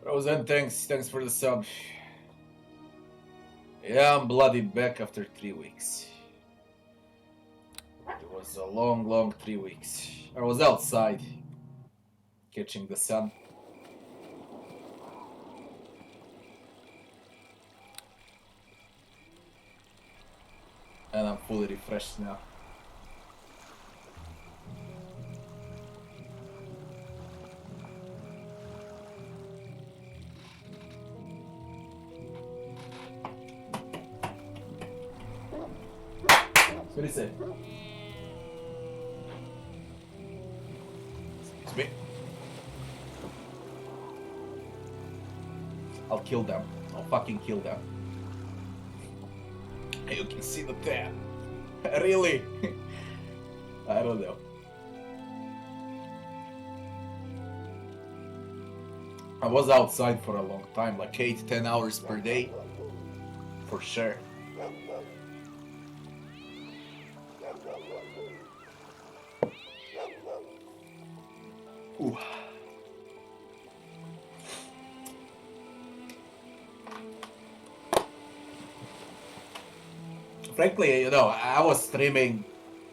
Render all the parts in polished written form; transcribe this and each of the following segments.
Rosen, thanks for the sub. Yeah, I'm bloody back after 3 weeks. It was a long 3 weeks. I was outside, catching the sun. And I'm fully refreshed now. What do you say? Excuse me. I'll kill them. I'll fucking kill them. You can see the tan. Really? I don't know. I was outside for a long time, like 8-10 hours per day. For sure. Ooh. Frankly, I was streaming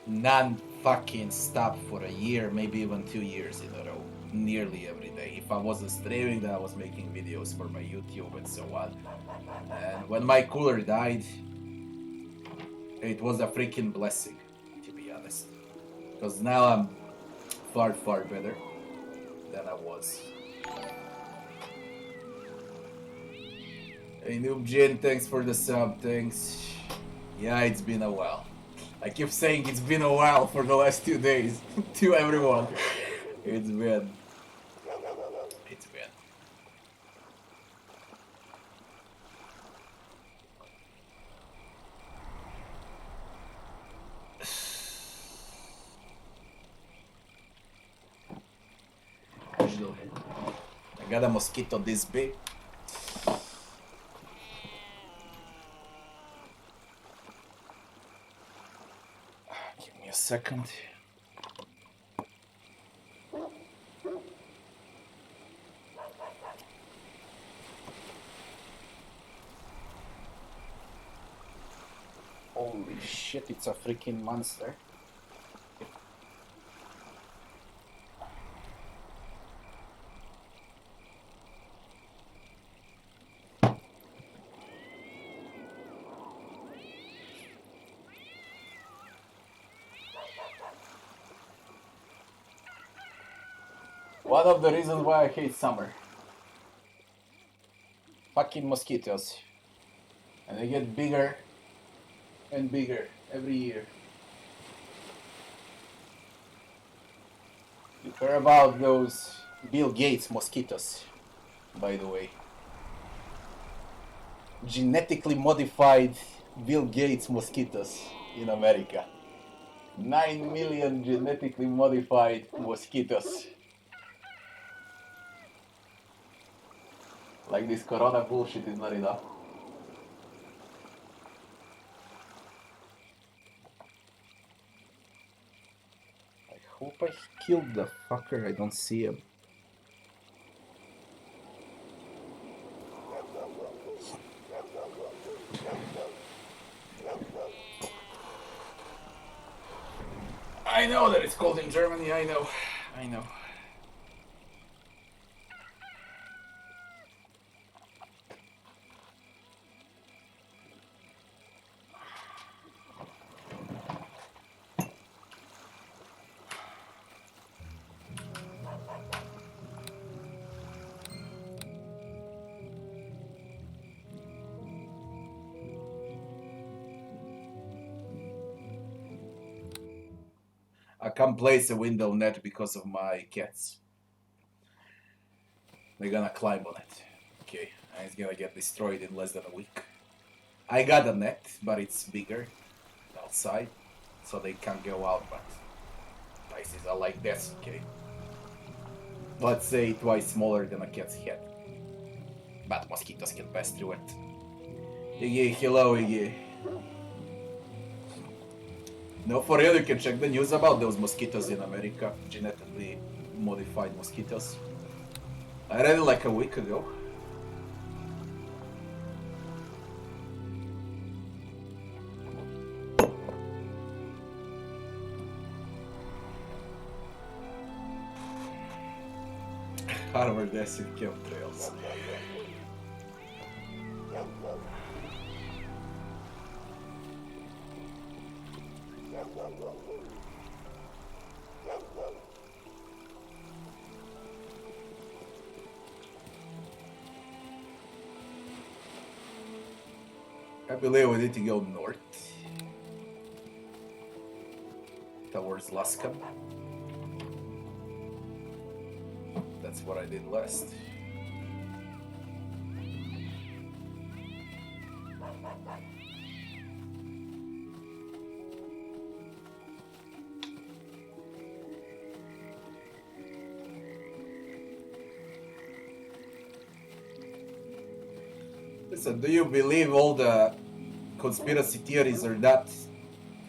non-fucking stop for a year, maybe even 2 years in a row, nearly every day. If I wasn't streaming, then I was making videos for my YouTube and so on. And when my cooler died, it was a freaking blessing, to be honest. Because now I'm far better than I was. Hey Noob Jin, thanks for the sub, thanks. Yeah, it's been a while. I keep saying it's been a while for the last 2 days to everyone. It's been. I got a mosquito this big. Give me a second. Holy shit, it's a freaking monster. One of the reasons why I hate summer. Fucking mosquitoes. And they get bigger and bigger every year. You heard about those Bill Gates mosquitoes, by the way. Genetically modified Bill Gates mosquitoes in America. 9 million genetically modified mosquitoes. Like this corona bullshit is not enough. I hope I killed the fucker, I don't see him. I know that it's cold in Germany, I know. I can't place a window net because of my cats. They're gonna climb on it. Okay, and it's gonna get destroyed in less than a week. I got a net, but it's bigger outside, so they can't go out, but places are like this, okay? Let's say twice smaller than a cat's head. But mosquitoes can pass through it. Iggy, hello Iggy. No, for real, you can check the news about those mosquitoes in America, genetically modified mosquitoes. I read it like a week ago. Armored acid chemtrails. I believe we need to go north towards Laskan. That's what I did last. Listen, do you believe all the conspiracy theories or not?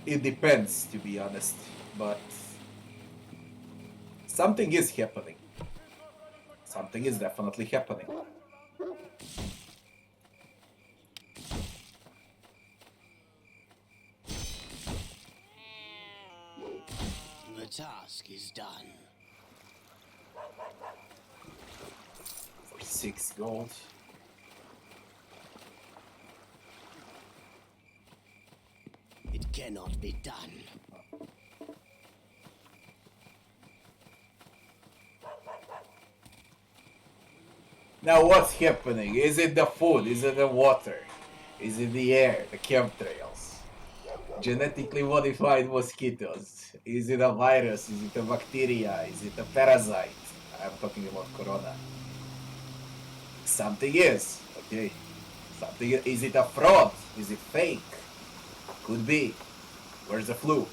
It depends, to be honest, but something is happening. Something is definitely happening. The task is done. For 6 gold. It cannot be done. Now what's happening? Is it the food? Is it the water? Is it the air? The chemtrails? Genetically modified mosquitoes? Is it a virus? Is it a bacteria? Is it a parasite? I'm talking about corona. Something is, okay. Something is it a fraud? Is it fake? Could be. Where's the flu?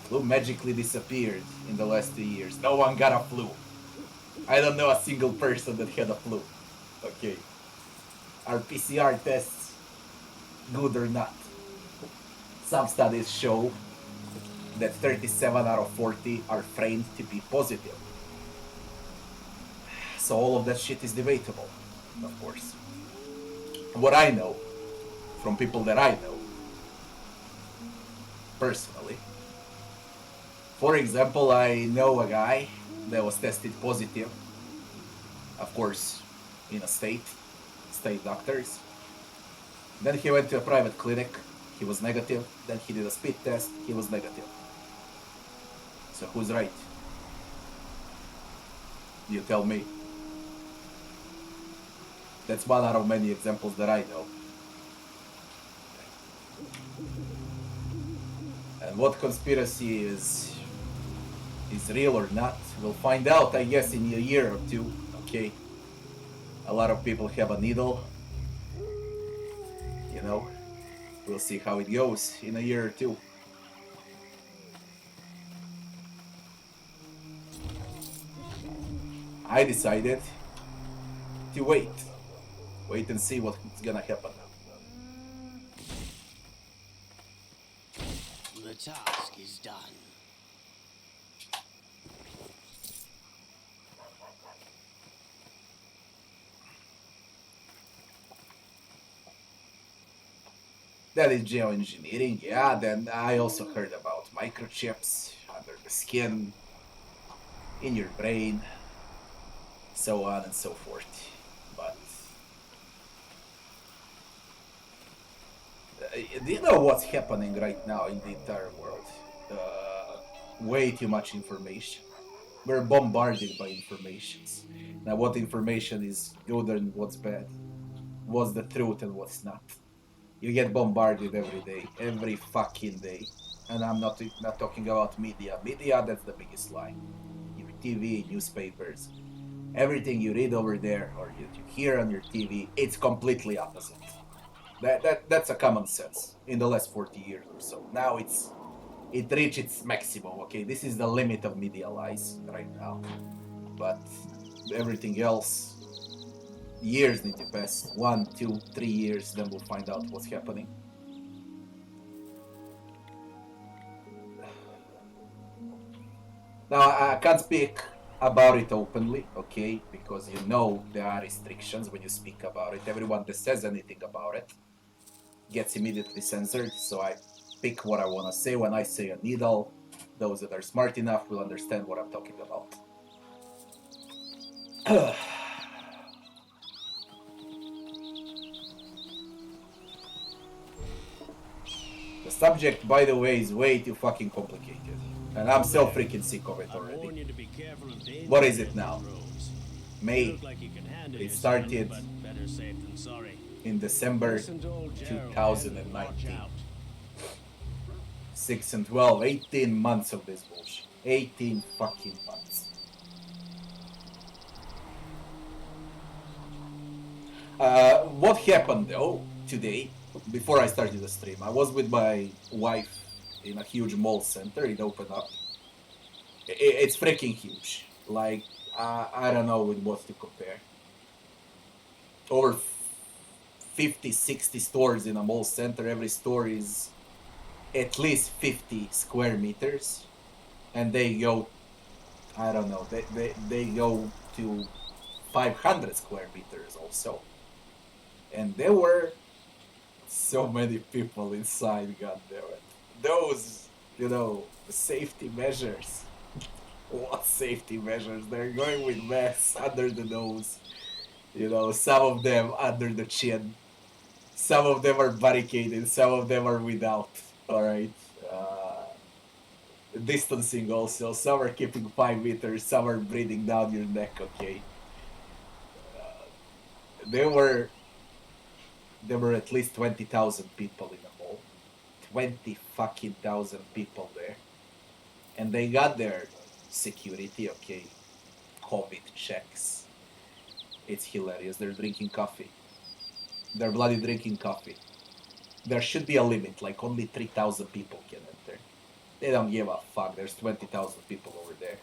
Flu magically disappeared in the last 2 years. No one got a flu. I don't know a single person that had a flu. Okay. Are PCR tests good or not? Some studies show that 37 out of 40 are framed to be positive. So all of that shit is debatable, of course. What I know, from people that I know, personally, for example, I know a guy that was tested positive, of course, in a state doctors. Then he went to a private clinic, he was negative. Then he did a spit test, he was negative. So who's right? You tell me. That's one out of many examples that I know. And what conspiracy is real or not, we'll find out, I guess, in a year or two. Okay. A lot of people have a needle. You know, we'll see how it goes in a year or two. I decided to wait and see what's gonna happen. The task is done. That is geoengineering, yeah. Then I also heard about microchips under the skin, in your brain, so on and so forth. But do you know what's happening right now in the entire world? Way too much information. We're bombarded by informations. Now, what information is good and what's bad? What's the truth and what's not? You get bombarded every day, every fucking day. And I'm not talking about media. Media, that's the biggest lie. Your TV, newspapers, everything you read over there or you hear on your TV, it's completely opposite. That's a common sense in the last 40 years or so. Now it reached its maximum. Okay, this is the limit of media lies right now. But everything else, years need to pass. 1, 2, 3 years, then we'll find out what's happening. Now, I can't speak about it openly, okay? Because you know there are restrictions when you speak about it. Everyone that says anything about it gets immediately censored, so I pick what I want to say. When I say a needle, those that are smart enough will understand what I'm talking about. The subject, by the way, is way too fucking complicated. And I'm so freaking sick of it already. What is it now? May. It started in December 2019. 6 and 12, 18 months of this bullshit. 18 fucking months. What happened though today, before I started the stream? I was with my wife in a huge mall center. It opened up. It's freaking huge. Like, I don't know with what to compare. Over 50, 60 stores in a mall center. Every store is at least 50 square meters. And they go, I don't know, they go to 500 square meters also. And there were so many people inside, goddammit. Those, you know, safety measures. What safety measures? They're going with masks under the nose. You know, some of them under the chin. Some of them are barricaded, some of them are without. Alright. Distancing also. Some are keeping 5 meters, some are breathing down your neck, okay? There were at least 20,000 people in the mall. 20 fucking thousand people there. And they got their security, okay? COVID checks. It's hilarious. They're drinking coffee. They're bloody drinking coffee. There should be a limit, like only 3,000 people can enter. They don't give a fuck. There's 20,000 people over there.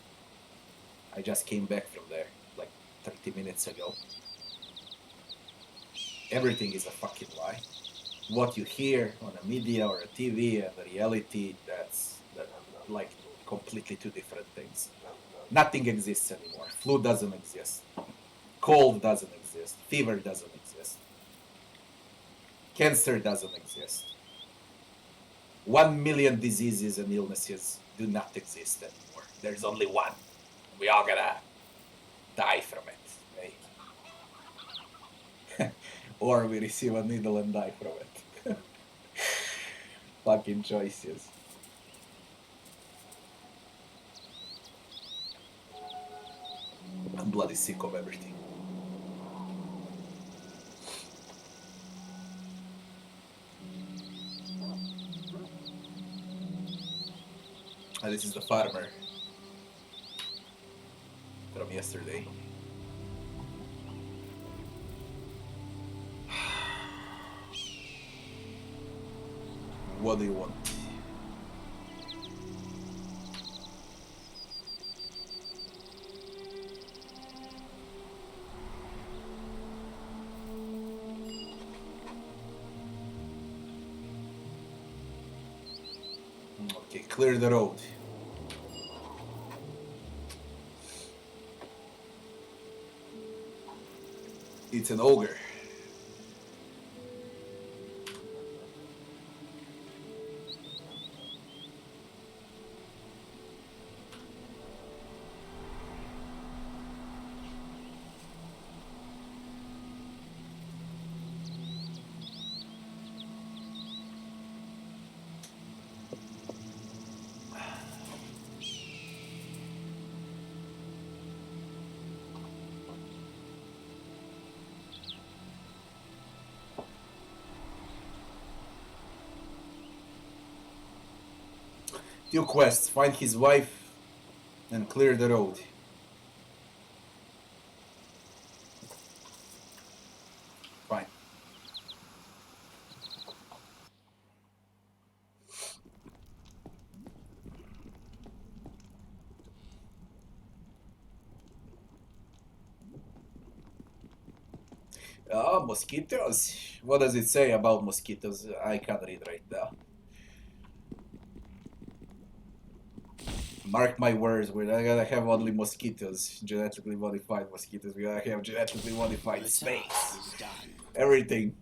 I just came back from there, like 30 minutes ago. Everything is a fucking lie. What you hear on the media or a TV and the reality, that's like completely two different things. Nothing exists anymore. Flu doesn't exist. Cold doesn't exist. Fever doesn't exist. Cancer doesn't exist. 1 million diseases and illnesses do not exist anymore. There's only one. We all gonna die from it, right? Or we receive a needle and die from it. Fucking choices. I'm bloody sick of everything. And this is the farmer from yesterday. What do you want? Okay, clear the road. It's an ogre. Two quests, find his wife and clear the road. Fine. Ah, mosquitoes. What does it say about mosquitoes? I can't read right now. Mark my words, we're not gonna have only mosquitoes, genetically modified mosquitoes. We're gonna have genetically modified snakes. Everything.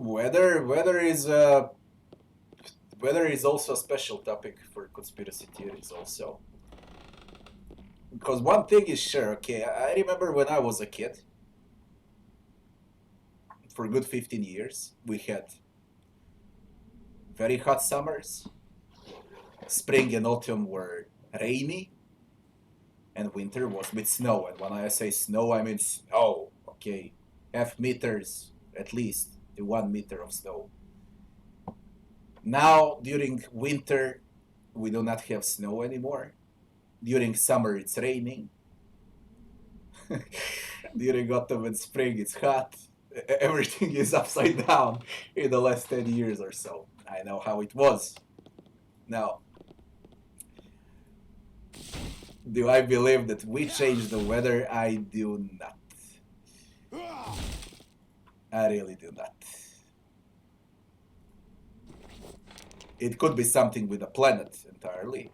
Weather is also a special topic for conspiracy theories also. Because one thing is sure, okay, I remember when I was a kid, for a good 15 years, we had very hot summers, spring and autumn were rainy, and winter was with snow. And when I say snow, I mean snow, okay, half meters at least to 1 meter of snow. Now, during winter, we do not have snow anymore. During summer, it's raining. During autumn and spring, it's hot. Everything is upside down in the last 10 years or so. I know how it was. Now, do I believe that we changed the weather? I do not. I really do not. It could be something with the planet entirely.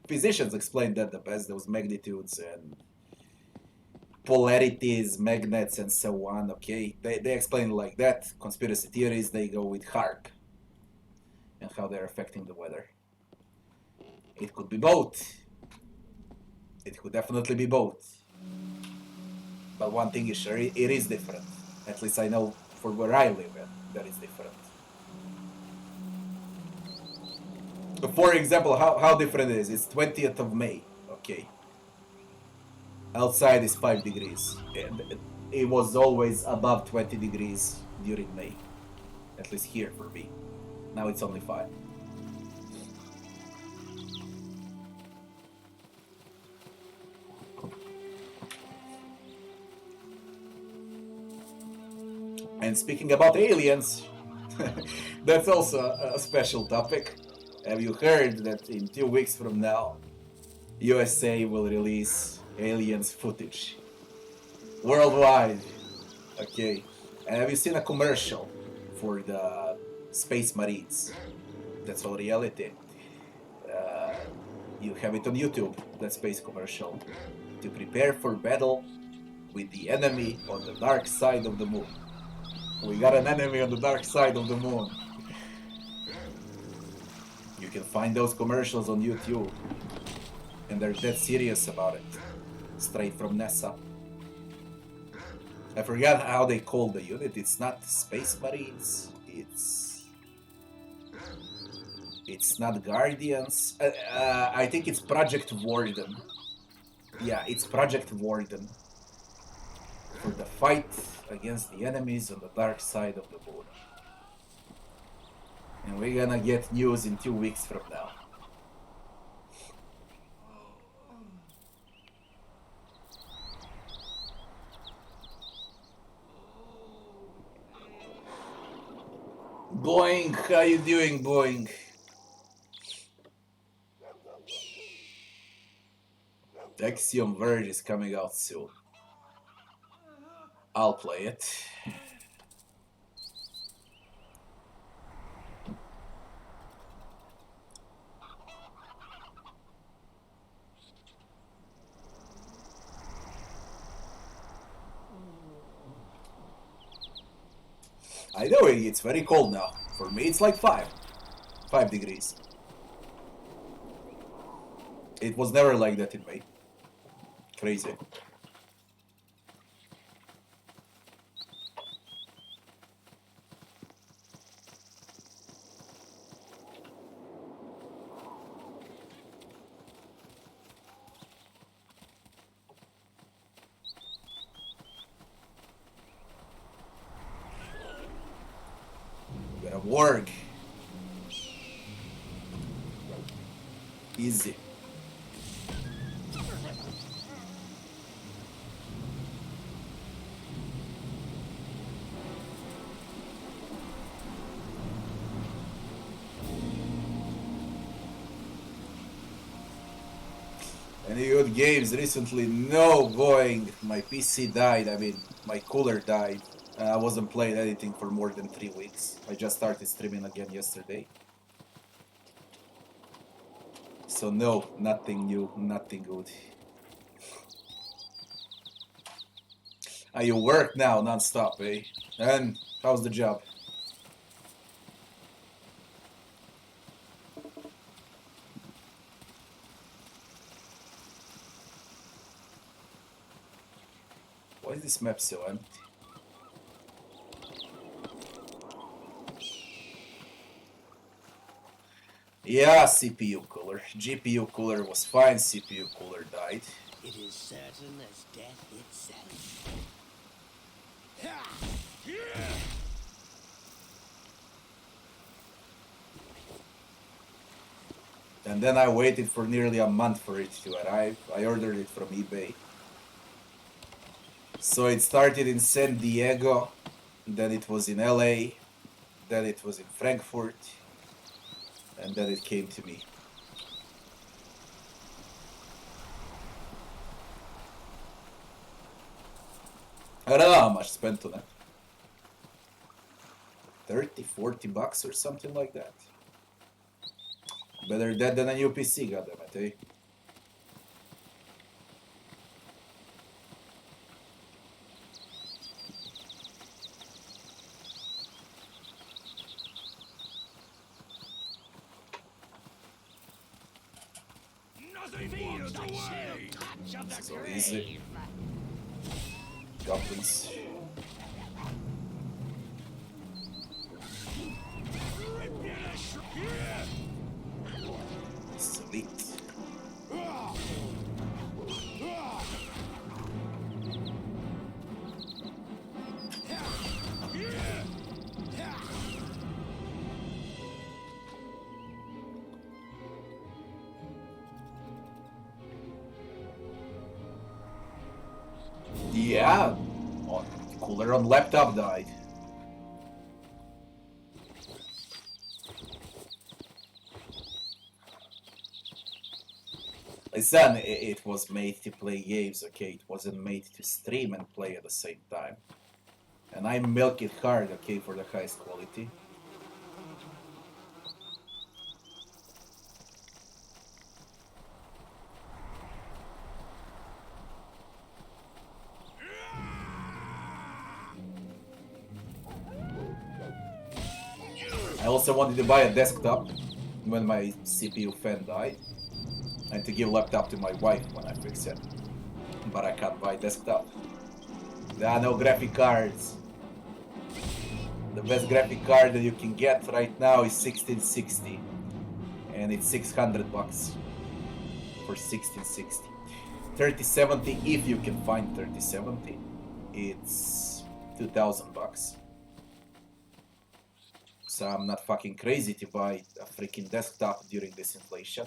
Physicians explain that the best, those magnitudes and polarities, magnets, and so on, okay? They explain like that. Conspiracy theories, they go with HARP and how they're affecting the weather. It could be both. It could definitely be both. But one thing is sure, it is different. At least I know for where I live in, that is different. For example, how different it is. It's 20th of May, okay. Outside is 5 degrees. It was always above 20 degrees during May. At least here for me. Now it's only 5. And speaking about aliens, that's also a special topic. Have you heard that in 2 weeks from now, USA will release aliens footage worldwide? Okay. And have you seen a commercial for the Space Marines? That's all reality. You have it on YouTube, that space commercial. To prepare for battle with the enemy on the dark side of the moon. We got an enemy on the dark side of the moon. You can find those commercials on YouTube. And they're dead serious about it. Straight from NASA. I forgot how they call the unit. It's not Space Marines. It's not Guardians. I think it's Project Warden. Yeah, it's Project Warden. For the fight against the enemies on the dark side of the moon. And we're gonna get news in 2 weeks from now. Boing, how you doing, Boing? Axiom Verge is coming out soon. I'll play it. I know it's very cold now. For me, it's like 5 degrees. It was never like that in May. Crazy. Got a Warg. Easy. Any good games recently? No, Boing. My PC died. I mean, my cooler died. I wasn't playing anything for more than 3 weeks. I just started streaming again yesterday. So no, nothing new, nothing good. You work now non-stop, eh? And how's the job? Why is this map so empty? Yeah, CPU cooler. GPU cooler was fine, CPU cooler died. It is certain as death itself. And then I waited for nearly a month for it to arrive. I ordered it from eBay. So it started in San Diego, then it was in LA, then it was in Frankfurt, and then it came to me. I don't know how much spent on it. 30, 40 bucks or something like that. Better that than a new PC, goddammit, eh? So easy. Goblins. Sweet. Yeah, cooler on laptop died. Listen, it was made to play games, okay? It wasn't made to stream and play at the same time. And I milk it hard, okay, for the highest quality. I also wanted to buy a desktop when my CPU fan died, and to give laptop to my wife when I fix it. But I can't buy desktop. There are no graphic cards. The best graphic card that you can get right now is 1660, and it's 600 bucks for 1660. 3070, if you can find 3070, it's 2000 bucks. So I'm not fucking crazy to buy a freaking desktop during this inflation.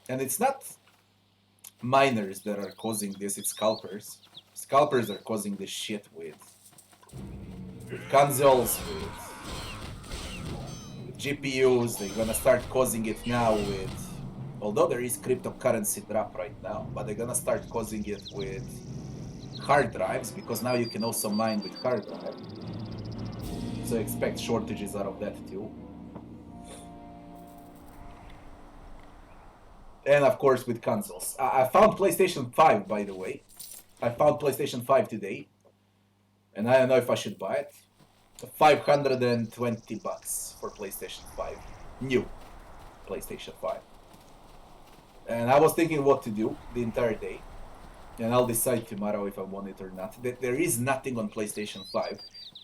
And it's not miners that are causing this, it's scalpers. Scalpers are causing this shit with consoles, with GPUs. They're gonna start causing it now with, although there is cryptocurrency drop right now, but they're gonna start causing it with hard drives, because now you can also mine with hard drive. So expect shortages out of that too. And of course with consoles. I found PlayStation 5, by the way. I found PlayStation 5 today. And I don't know if I should buy it. 520 bucks for PlayStation 5. New PlayStation 5. And I was thinking what to do the entire day. And I'll decide tomorrow if I want it or not. There is nothing on PlayStation 5.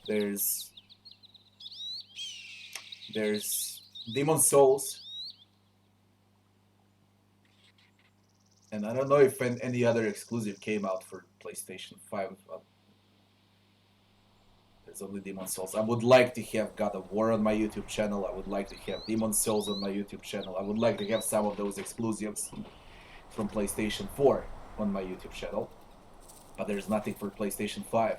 There's Demon Souls. And I don't know if any other exclusive came out for PlayStation 5. There's only Demon Souls. I would like to have God of War on my YouTube channel. I would like to have Demon Souls on my YouTube channel. I would like to have some of those exclusives from PlayStation 4 on my YouTube channel. But there's nothing for PlayStation 5.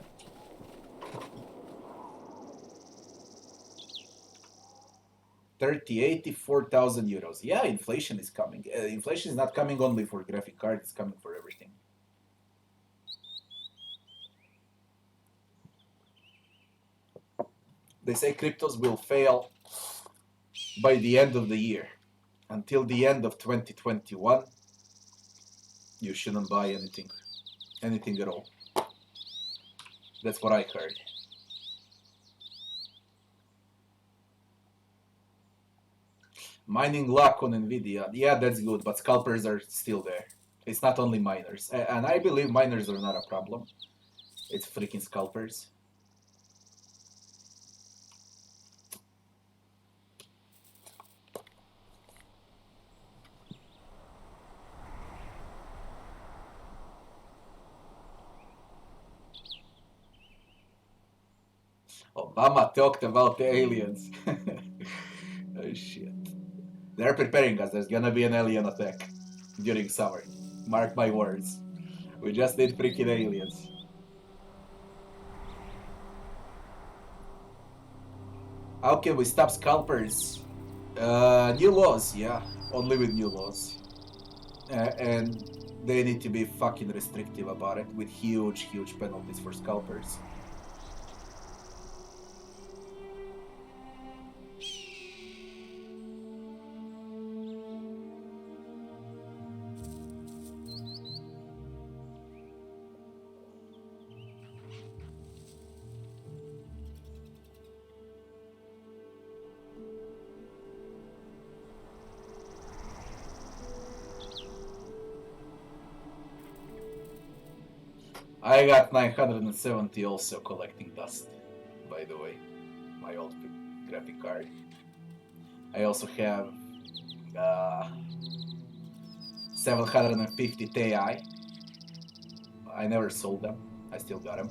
€84,000. Yeah, inflation is coming. Inflation is not coming only for graphic cards, it's coming for everything. They say cryptos will fail by the end of the year. Until the end of 2021, you shouldn't buy anything at all. That's what I heard. Mining luck on Nvidia. Yeah, that's good, but scalpers are still there. It's not only miners. And I believe miners are not a problem. It's freaking scalpers. Obama talked about the aliens. Oh shit. They're preparing us. There's gonna be an alien attack during summer. Mark my words. We just need freaking aliens. How can we stop scalpers? New laws, yeah. Only with new laws. And they need to be fucking restrictive about it with huge, huge penalties for scalpers. I got 970 also collecting dust, by the way. My old graphic card. I also have 750 Ti. I never sold them. I still got them.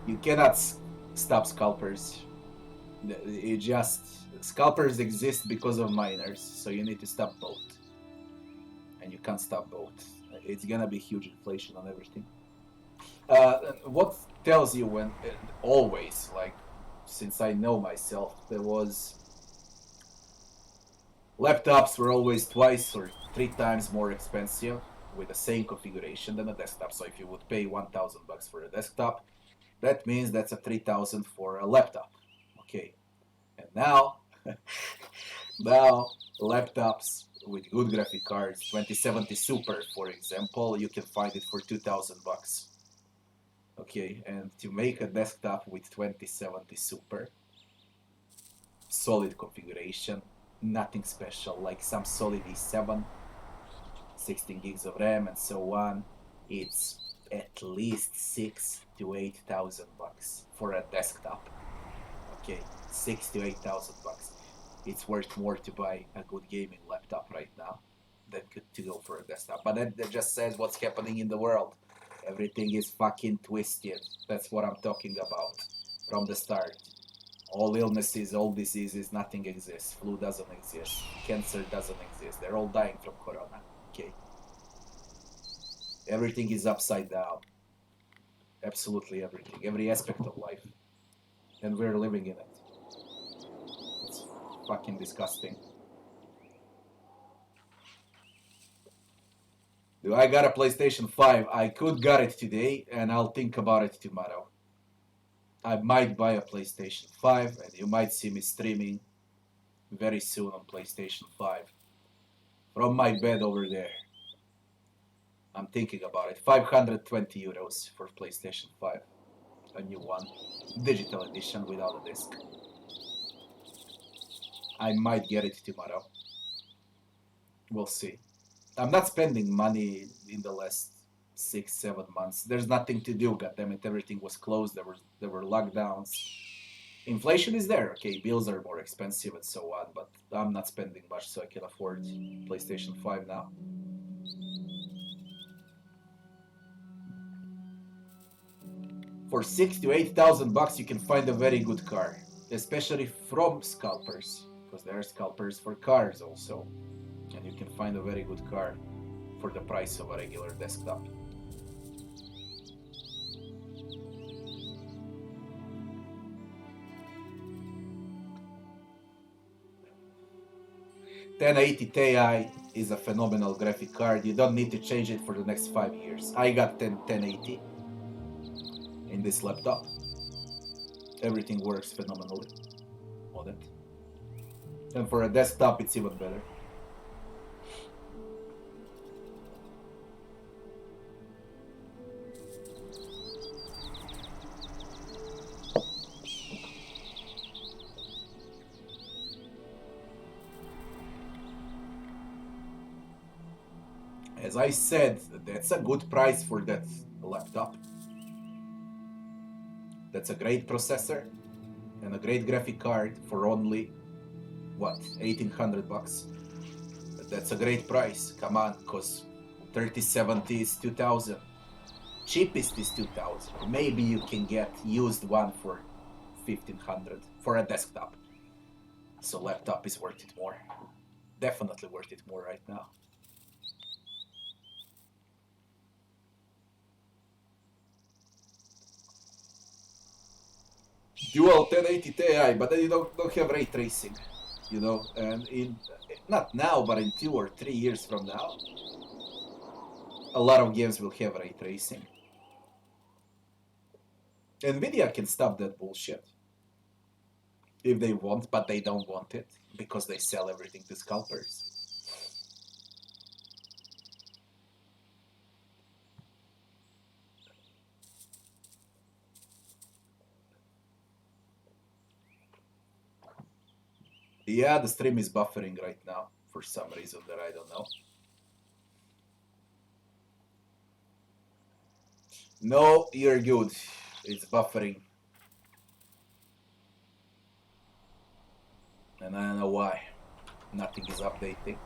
You cannot stop scalpers. It just scalpers exist because of miners, so you need to stop both. And you can't stop both. It's gonna be huge inflation on everything. What tells you when always, like, since I know myself, there was laptops were always twice or 3 times more expensive with the same configuration than a desktop. So if you would pay 1,000 bucks for a desktop, that means that's a 3,000 for a laptop. Okay, and now, now laptops with good graphic cards, 2070 Super, for example, you can find it for 2,000 bucks. Okay, and to make a desktop with 2070 Super, solid configuration, nothing special, like some solid i7, 16 gigs of RAM and so on, it's at least 6 to 8,000 bucks for a desktop. Okay, 6 to 8,000 bucks. It's worth more to buy a good gaming laptop right now than to go for a desktop. But that just says what's happening in the world. Everything is fucking twisted. That's what I'm talking about from the start. All illnesses, all diseases, nothing exists. Flu doesn't exist. Cancer doesn't exist. They're all dying from corona. Okay. Everything is upside down. Absolutely everything. Every aspect of life. And we're living in it. It's fucking disgusting. Do I got a PlayStation 5? I could got it today, and I'll think about it tomorrow. I might buy a PlayStation 5, and you might see me streaming very soon on PlayStation 5. From my bed over there. I'm thinking about it. 520 euros for PlayStation 5. A new one. Digital edition without a disc. I might get it tomorrow. We'll see. I'm not spending money in the last 6-7 months. There's nothing to do, goddammit. Everything was closed. There were lockdowns. Inflation is there. Okay, bills are more expensive and so on, but I'm not spending much, so I can afford PlayStation 5 now. For 6 to 8,000 bucks, you can find a very good car, especially from scalpers, because there are scalpers for cars also, and you can find a very good car for the price of a regular desktop. $1080 Ti is a phenomenal graphic card. You don't need to change it for the next 5 years. I got 1080 in this laptop. Everything works phenomenally on it. And for a desktop, it's even better. as I said, that's a good price for that laptop. That's a great processor and a great graphic card for only, what, 1800 bucks? That's a great price. Come on, because 3070 is 2000. Cheapest is 2000. Maybe you can get used one for 1500 for a desktop. So laptop is worth it more. Definitely worth it more right now. Dual 1080 Ti, but then you don't have ray tracing, you know, and in, not now, but in 2 or 3 years from now, a lot of games will have ray tracing. Nvidia can stop that bullshit if they want, but they don't want it because they sell everything to scalpers. Yeah, the stream is buffering right now for some reason that I don't know. No, you're good. It's buffering. And I don't know why. Nothing is updating.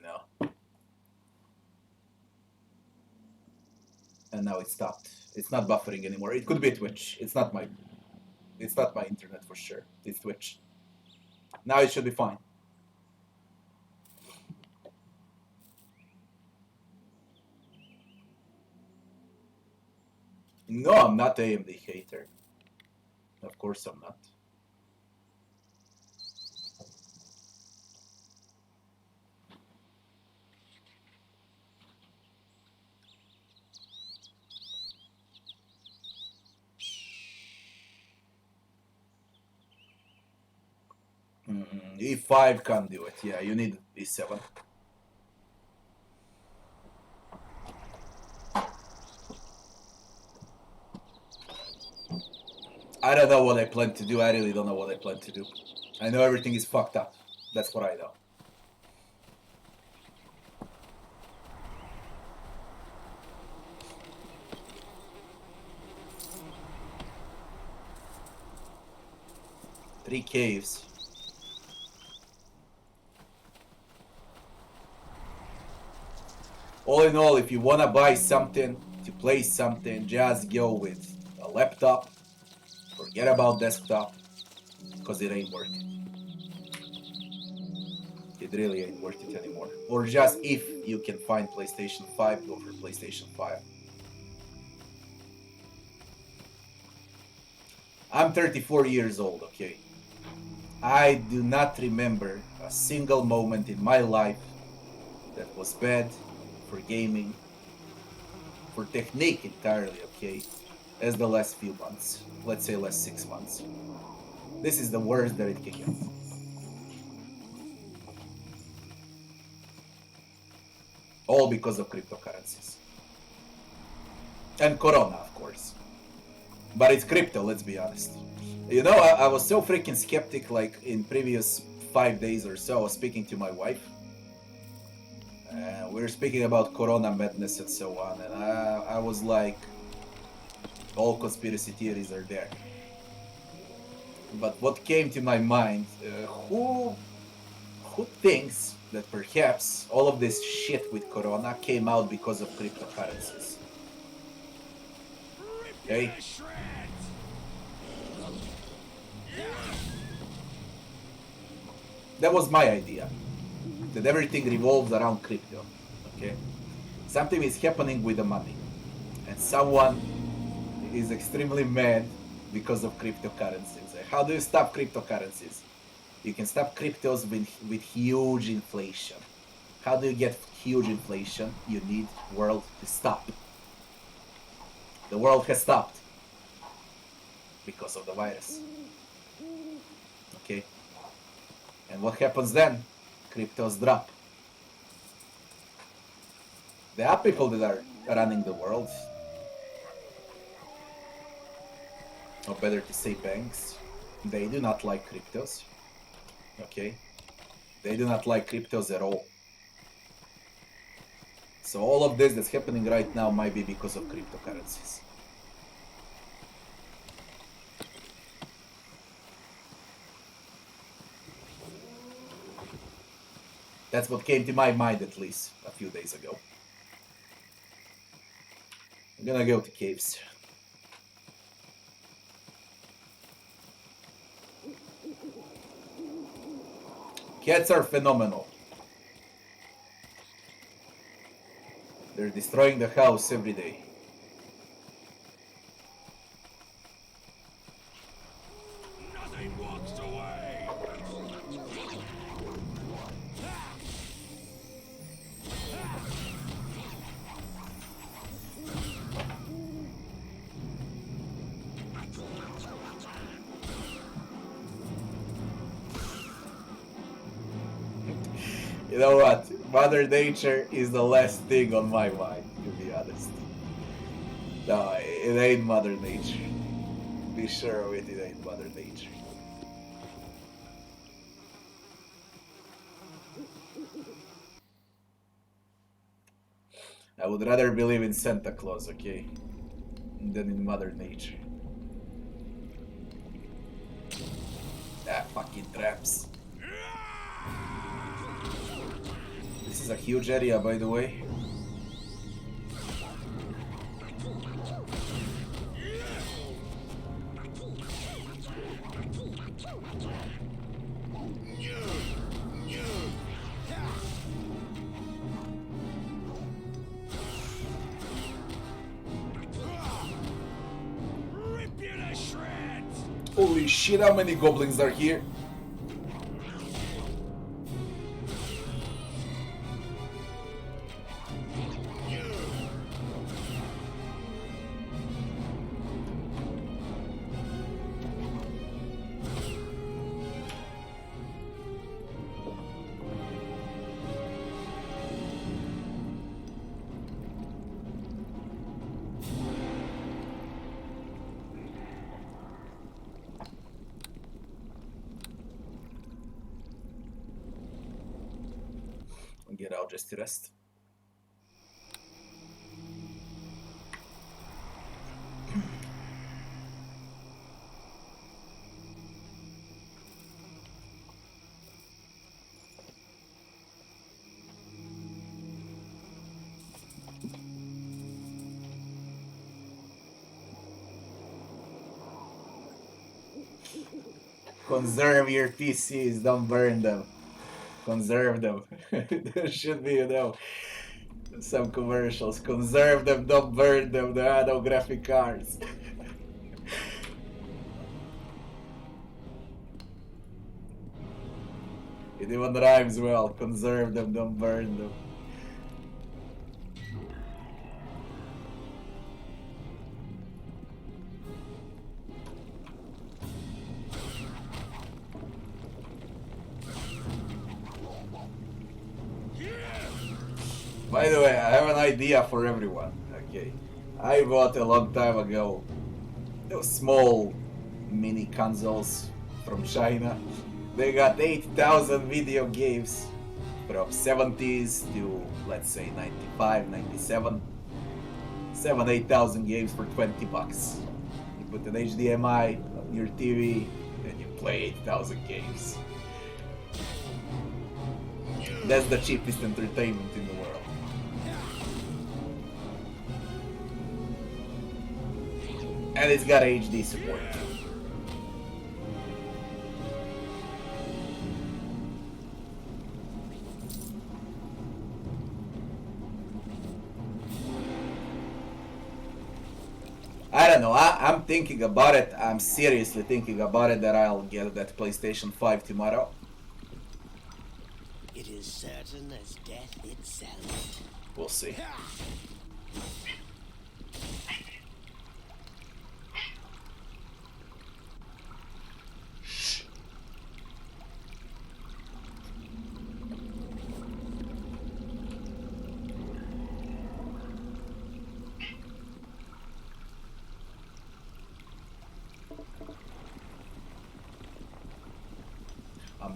No. And now it stopped. It's not buffering anymore. It could be Twitch. It's not my internet for sure. It's Twitch. Now it should be fine. No, I'm not AMD hater. Of course I'm not. E5 can't do it. Yeah, you need E7. I don't know what I plan to do. I really don't know what I plan to do. I know everything is fucked up. That's what I know. Three caves. All in all, if you wanna buy something, to play something, just go with a laptop. Forget about desktop, because it ain't worth it. It really ain't worth it anymore. Or just if you can find PlayStation 5, go for PlayStation 5. I'm 34 years old, okay? I do not remember a single moment in my life that was bad for gaming, for technique entirely, okay, as the last few months. Let's say last 6 months. This is the worst that it can get. All because of cryptocurrencies. And Corona, of course. But it's crypto, let's be honest. You know, I was so freaking skeptic, like, in previous 5 days or so, I was speaking to my wife. We were speaking about Corona madness and so on, and I was like, all conspiracy theories are there. But what came to my mind, who thinks that perhaps all of this shit with Corona came out because of cryptocurrencies? Okay? That was my idea. That everything revolves around crypto. Okay? Something is happening with the money. And someone is extremely mad because of cryptocurrencies. How do you stop cryptocurrencies? You can stop cryptos with huge inflation. How do you get huge inflation? You need world to stop. The world has stopped because of the virus. Okay? And what happens then? Cryptos drop. There are people that are running the world. Or better to say banks. They do not like cryptos. Okay? They do not like cryptos at all. So all of this that's happening right now might be because of cryptocurrencies. That's what came to my mind at least a few days ago. I'm gonna go to caves. Cats are phenomenal. They're destroying the house every day. Nothing walks away. You know what? Mother Nature is the last thing on my mind, to be honest. No, it ain't Mother Nature. Be sure of it, it ain't Mother Nature. I would rather believe in Santa Claus, okay? Than in Mother Nature. Ah, fucking traps. This is a huge area, by the way. Rip you to shreds. Holy shit, how many goblins are here? Get out just to rest. Conserve your PCs, don't burn them. Conserve them. There should be, you know, some commercials. Conserve them, don't burn them. There are no graphic cards. It even rhymes well. Conserve them, don't burn them. By the way, I have an idea for everyone. Okay, I bought a long time ago those small mini consoles from China. They got 8,000 video games from 70s to, let's say, 95, 97. 8,000 games for 20 bucks. You put an HDMI on your TV and you play 8,000 games. That's the cheapest entertainment in the world. And it's got HD support. I don't know, I'm thinking about it, I'm seriously thinking about it that I'll get that PlayStation 5 tomorrow. It is certain as death itself. We'll see.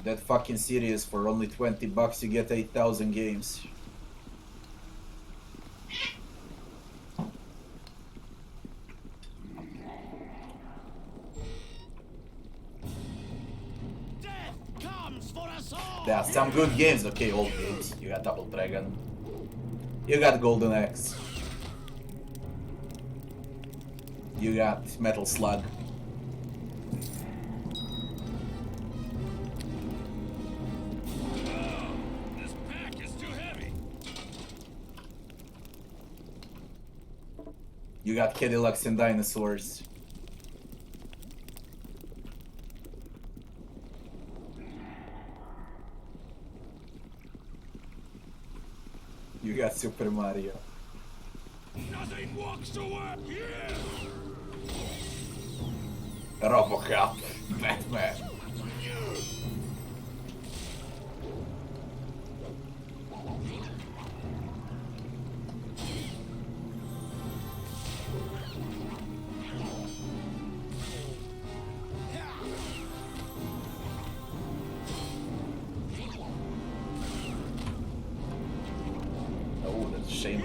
that fucking series for only $20 you get 8,000 games. Death comes for us all. There are some good games, okay, old games. You got Double Dragon. You got Golden Axe. You got Metal Slug. This pack is too heavy. You got Cadillacs and Dinosaurs. You got Super Mario. Nothing walks away. Yeah. Robocop. Batman. Oh, that's a shame.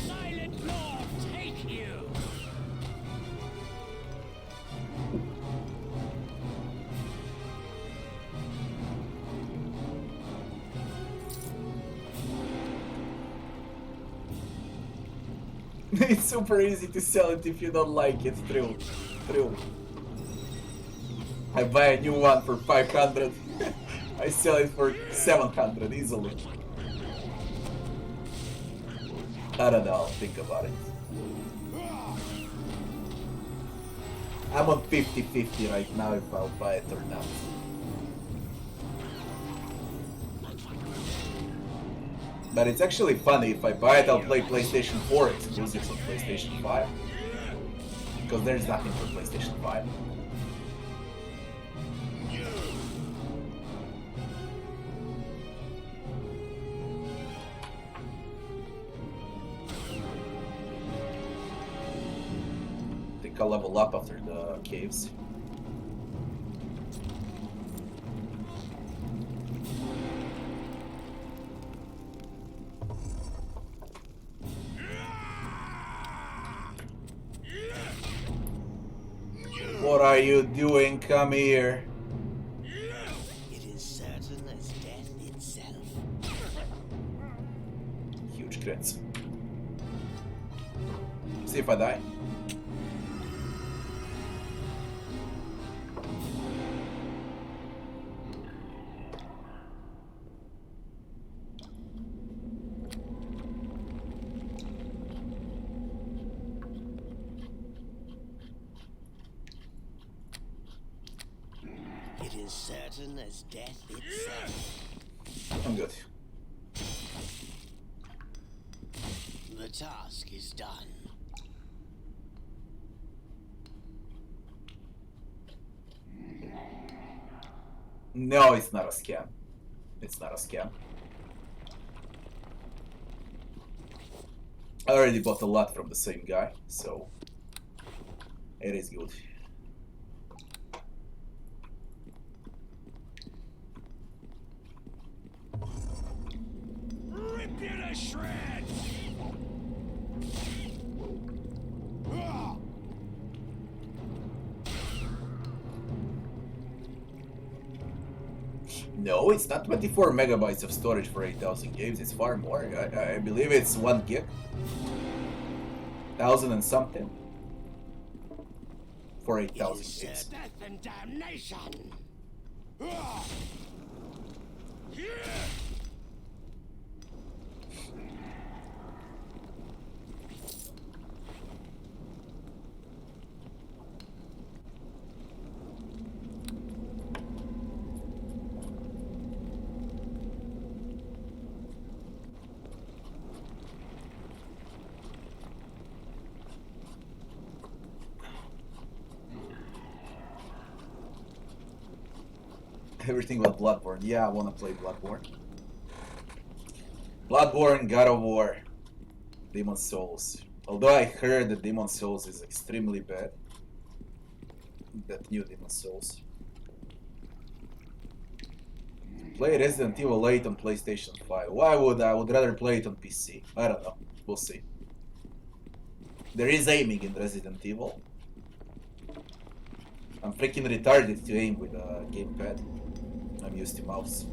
Silent Lord, take you. It's super easy to sell it if you don't like it. True. True. I buy a new one for 500. I sell it for 700 easily. I don't know, I'll think about it. I'm on 50-50 right now if I'll buy it or not. But it's actually funny, if I buy it I'll play PlayStation 4 exclusives on PlayStation 5. Because there's nothing for PlayStation 5. I think I'll level up after the caves. What are you doing? Come here. It is certain as death itself. Huge crits. See if I die. It is certain as death itself. I'm good. The task is done. No, it's not a scam. It's not a scam. I already bought a lot from the same guy, so it is good. Rip you to shreds! No, it's not 24 megabytes of storage for 8,000 games. It's far more. I believe it's 1 gig. 1,000 and something. For 8,000 games. Death and damnation! Everything but Bloodborne. Yeah, I want to play Bloodborne. Bloodborne, God of War, Demon Souls. Although I heard that Demon Souls is extremely bad. That new Demon Souls. Play Resident Evil 8 on PlayStation 5. Why would I? Would rather play it on PC. I don't know. We'll see. There is aiming in Resident Evil. I'm freaking retarded to aim with a gamepad. I'm used to mouse.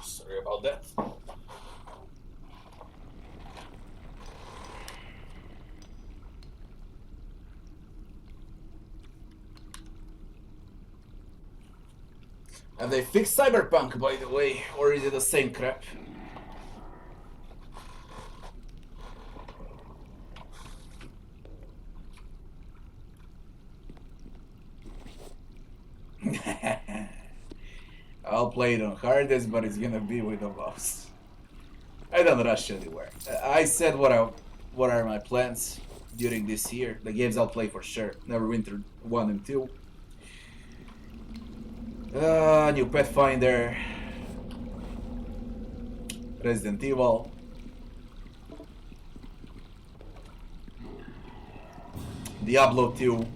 Sorry about that. Have they fixed Cyberpunk, by the way, or is it the same crap? I'll play it on hardest, but it's gonna be with a mouse. I don't rush anywhere. I said what are my plans during this year. The games I'll play for sure. Neverwinter 1 and 2. New Pathfinder. Resident Evil. Diablo 2.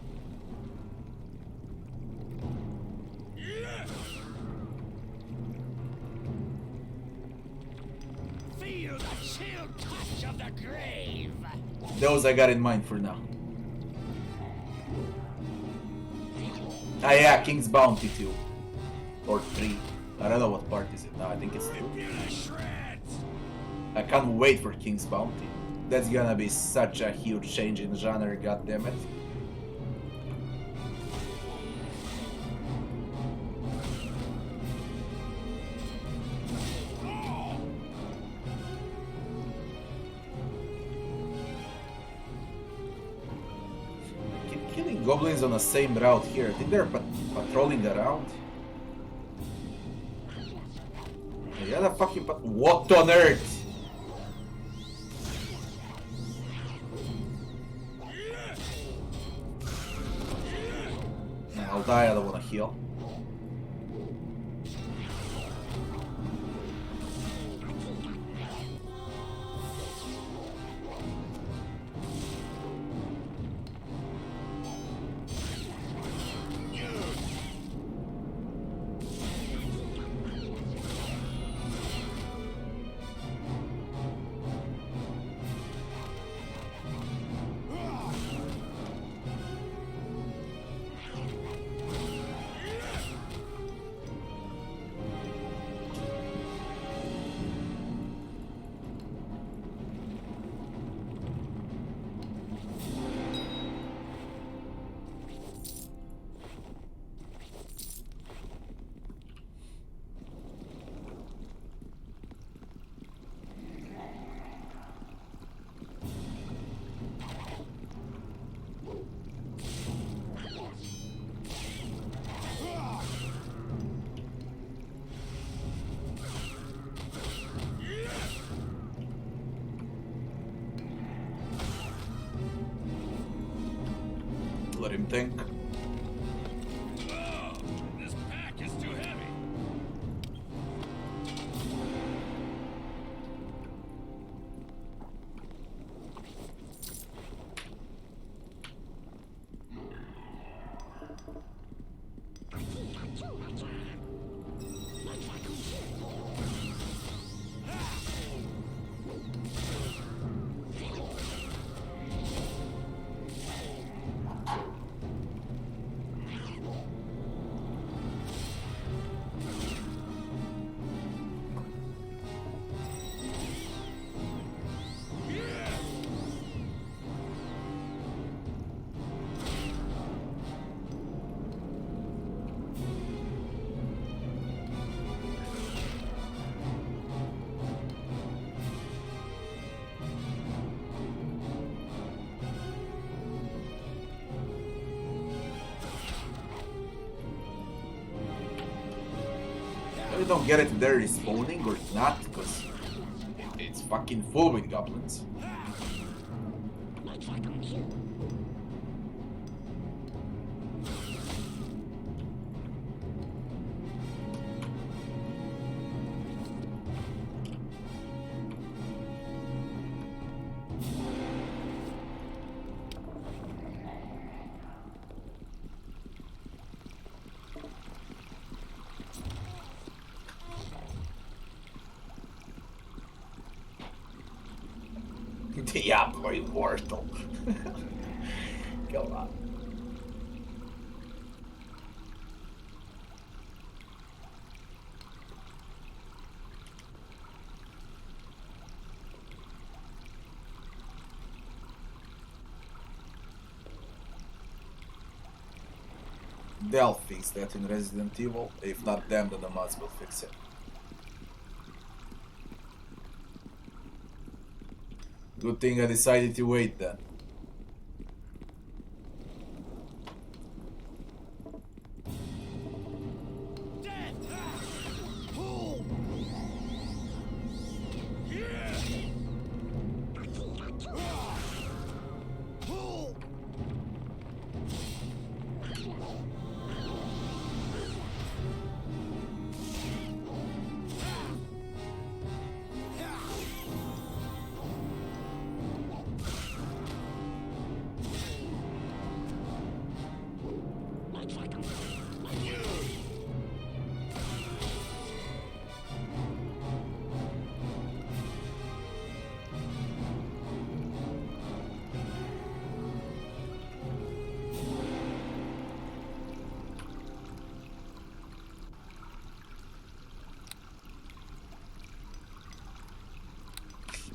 Feel the chill touch of the grave. Those I got in mind for now. Ah yeah, King's Bounty 2. Or 3. I don't know what part is it now, I think it's 2. I can't wait for King's Bounty. That's gonna be such a huge change in genre, goddammit. Keep killing goblins on the same route here. I think they're patrolling around. Yeah, the fucking what on earth? Nah, I'll die, I don't wanna heal. Let him think. This pack is too heavy. really don't get it if they're respawning or not, because it's fucking full with goblins. Diablo Immortal. Come on. They'll fix that in Resident Evil. If not them, then the mods will fix it. Good thing I decided to wait then.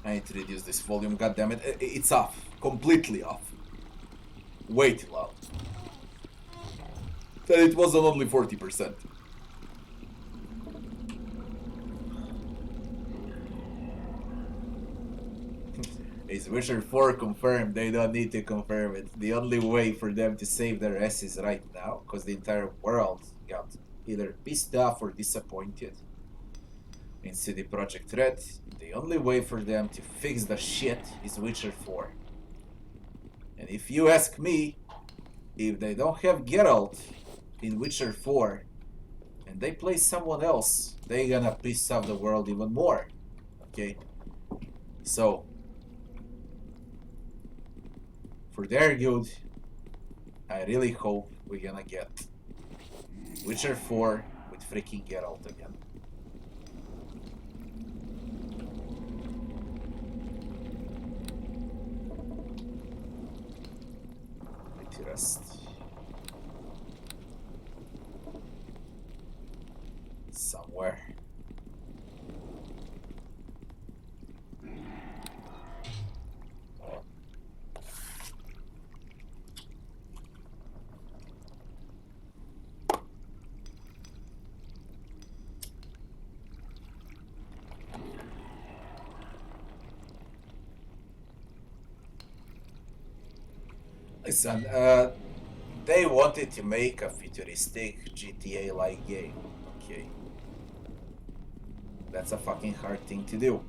I need to reduce this volume, goddammit. It's off. Completely off. Way too loud. And it was on only 40%. Is Witcher 4 confirmed? They don't need to confirm it. The only way for them to save their asses right now, because the entire world got either pissed off or disappointed in CD Projekt Red, the only way for them to fix the shit is Witcher 4. And if you ask me, if they don't have Geralt in Witcher 4 and they play someone else, they gonna piss off the world even more. Okay? So, for their good, I really hope we're gonna get Witcher 4 with freaking Geralt again. Rest. Somewhere. Listen, they wanted to make a futuristic GTA-like game, okay? That's a fucking hard thing to do.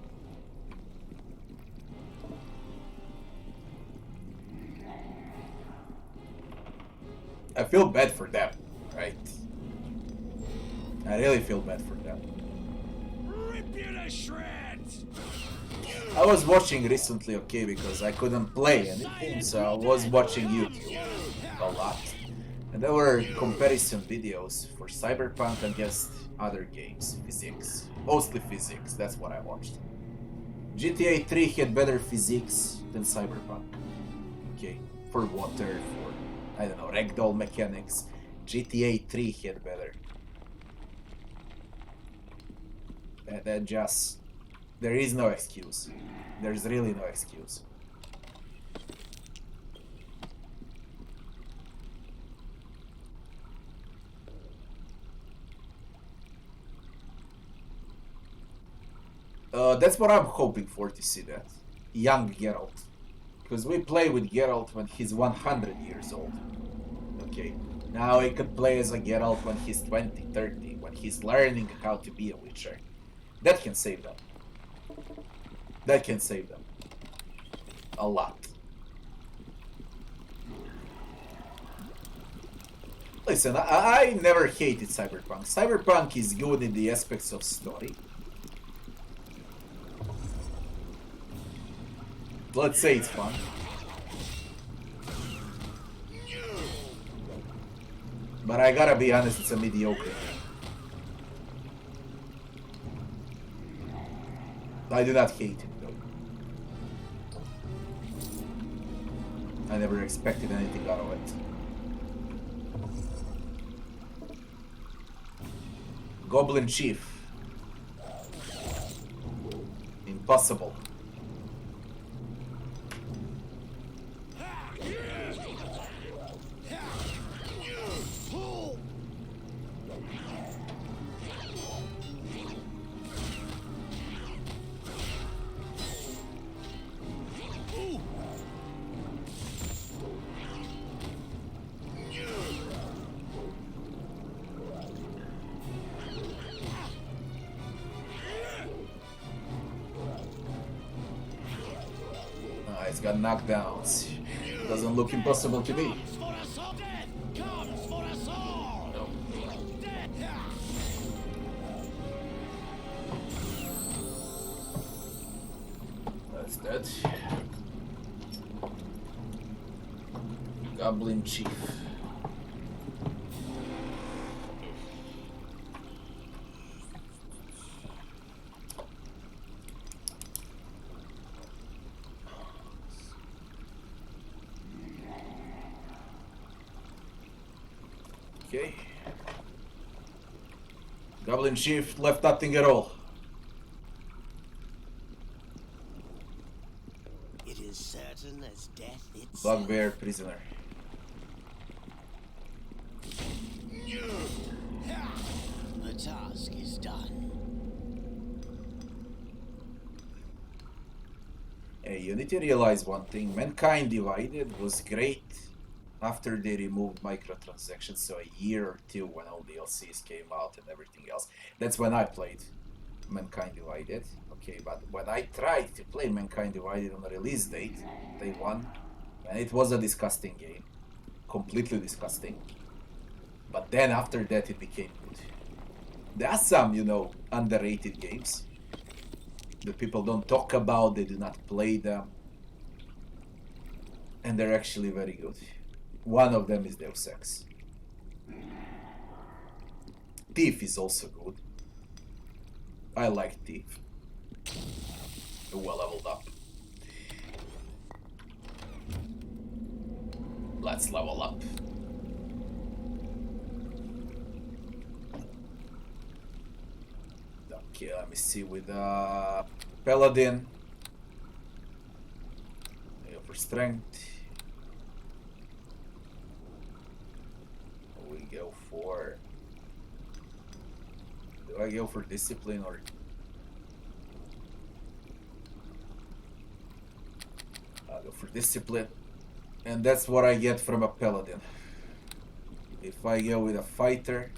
I feel bad for them, right? I really feel bad for them. Rip you to shreds! I was watching recently, okay, because I couldn't play anything, so I was watching YouTube a lot. And there were comparison videos for Cyberpunk against other games, physics. Mostly physics, that's what I watched. GTA 3 had better physics than Cyberpunk. Okay, for water, for, I don't know, ragdoll mechanics. GTA 3 had better. That just... There is no excuse. There's really no excuse. That's what I'm hoping for, to see that. Young Geralt. Because we play with Geralt when he's 100 years old. Okay. Now he could play as a Geralt when he's 20, 30, when he's learning how to be a Witcher. That can save them. That can save them. A lot. Listen, I never hated Cyberpunk. Cyberpunk is good in the aspects of story. Let's say it's fun. But I gotta be honest, it's a mediocre game. I do not hate it though. I never expected anything out of it. Goblin Chief. Impossible. He's got knockdowns. Doesn't look impossible to me. No. That's that. Goblin Chief. Okay. Goblin Chief left nothing at all. It is certain as death itself. Bugbear prisoner. The task is done. Hey, you need to realize one thing. Mankind Divided was great after they removed microtransactions, so a year or two when all DLCs came out and everything else. That's when I played Mankind Divided. Okay, but when I tried to play Mankind Divided on the release date, day one, and it was a disgusting game. Completely disgusting. But then after that it became good. There are some, you know, underrated games that people don't talk about, they do not play them. And they're actually very good. One of them is Deus Ex. Thief is also good. I like Thief. Well leveled up. Let's level up. Okay, let me see with paladin. I go for strength. We go for. Do I go for discipline or? I'll go for discipline, and that's what I get from a paladin. If I go with a fighter.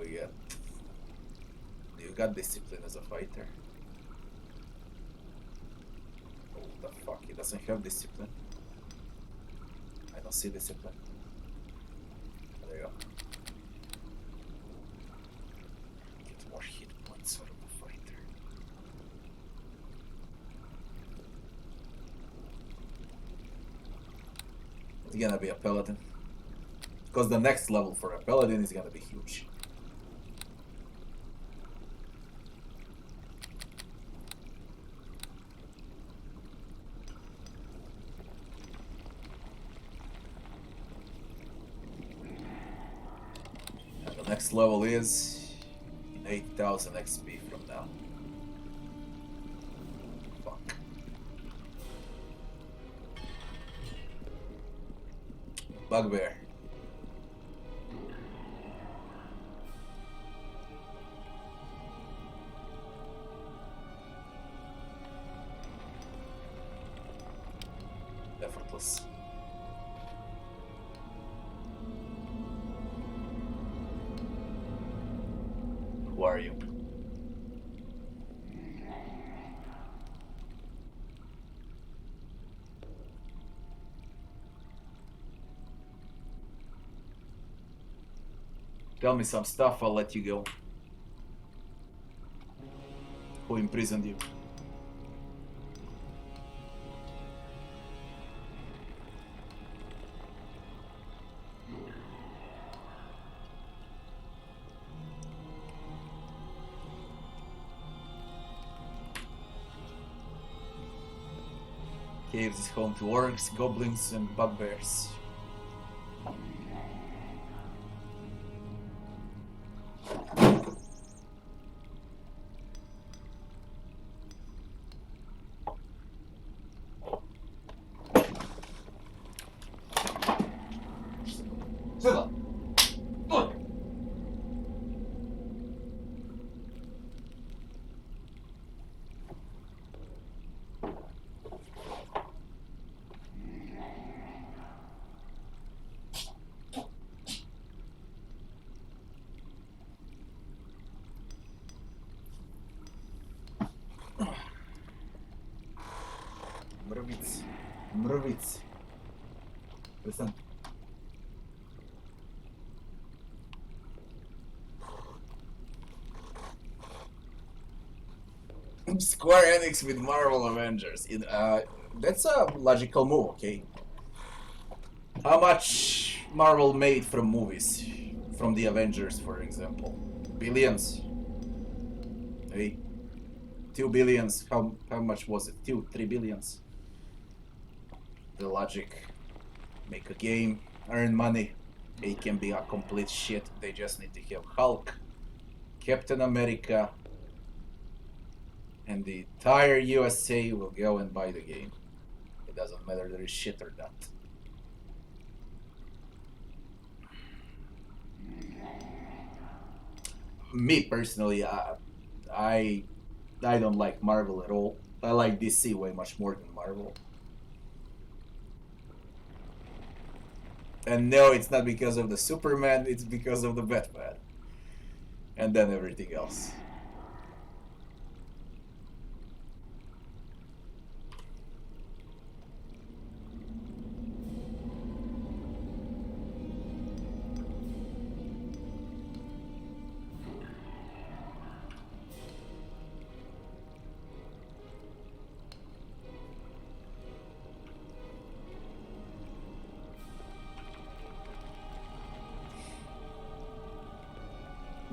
Yeah. You got discipline as a fighter. Oh the fuck, he doesn't have discipline. I don't see discipline. There you go. Get more hit points out of a fighter. It's gonna be a paladin. Because the next level for a paladin is gonna be huge. Next level is 8,000 XP from now. Fuck. Bugbear. Tell me some stuff, I'll let you go. Who imprisoned you? Caves is home to orcs, goblins, and bugbears. Mrvic. Mrvic. Listen. Square Enix with Marvel Avengers. That's a logical move, okay? How much Marvel made from movies? From the Avengers, for example. Billions. Hey. 2 billions. How much was it? 3 billions. The logic. Make a game, earn money. It can be a complete shit. They just need to have Hulk, Captain America, and the entire USA will go and buy the game. It doesn't matter there is shit or not. Me personally, I don't like Marvel at all. I like DC way much more than Marvel. And no, it's not because of the Superman, it's because of the Batman. And then everything else.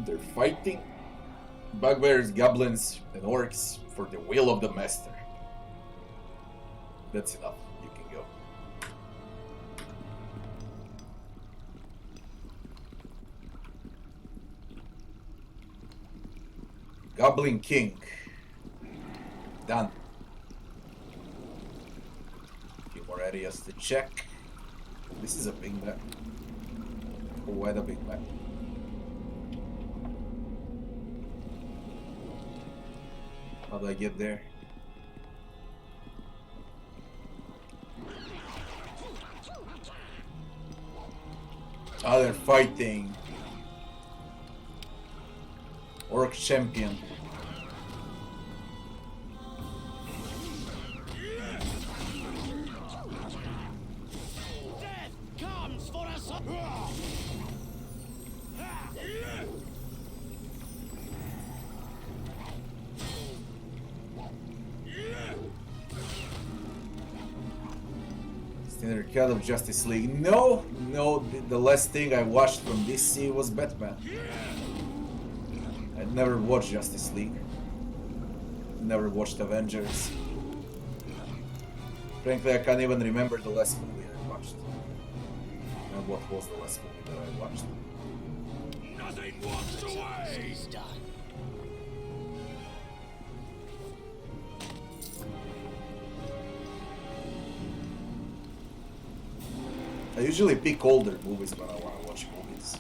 They're fighting bugbears, goblins, and orcs for the will of the master. That's enough. You can go. Goblin King. Done. A few more areas to check. This is a big map. Quite a big map. How do I get there? Oh, they're fighting. Orc champion. Death comes for us. Standard cut of Justice League. No, the last thing I watched from DC was Batman. I never watched Justice League. Never watched Avengers. Frankly, I can't even remember the last movie I watched. And what was the last movie that I watched? Nothing walks away. Done. I usually pick older movies when I want to watch movies.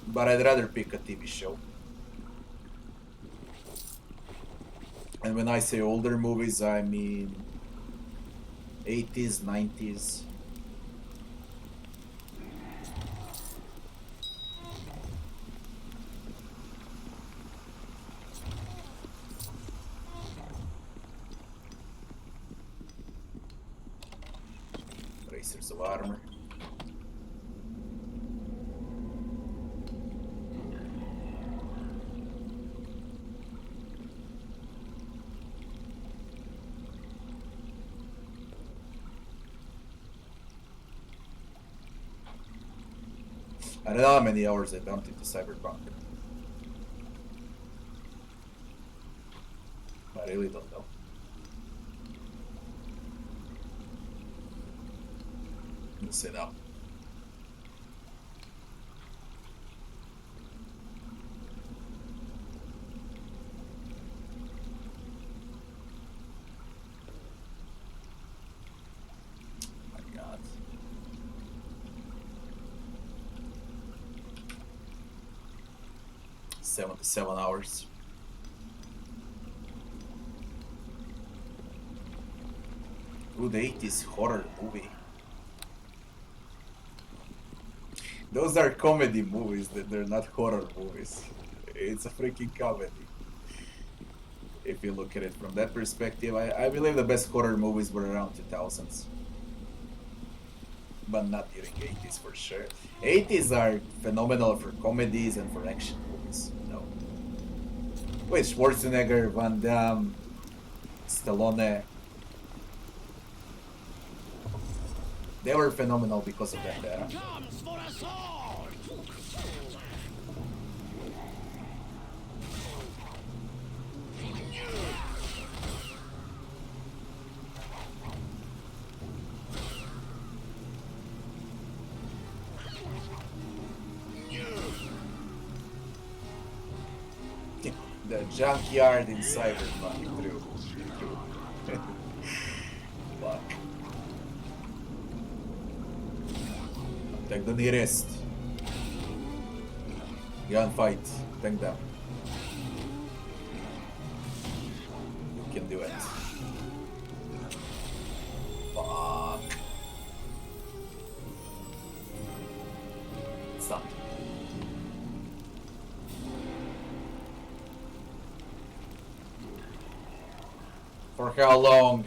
But I'd rather pick a TV show. And when I say older movies, I mean 80s, 90s. Bracers of armor. I don't know how many hours I dumped into Cyberpunk. I really don't know. Let's see now. My God. "77 hours. Good 80s horror movie. Those are comedy movies, they're not horror movies. It's a freaking comedy. If you look at it from that perspective, I believe the best horror movies were around 2000s. But not during 80s for sure. 80s are phenomenal for comedies and for action movies. No. With Schwarzenegger, Van Damme, Stallone. They were phenomenal because of that era. Comes for us all. The junkyard in Cyberpunk, true. Fuck. Take the nearest. Gunfight. Take them. You can do it. Fuck. Stop. For how long?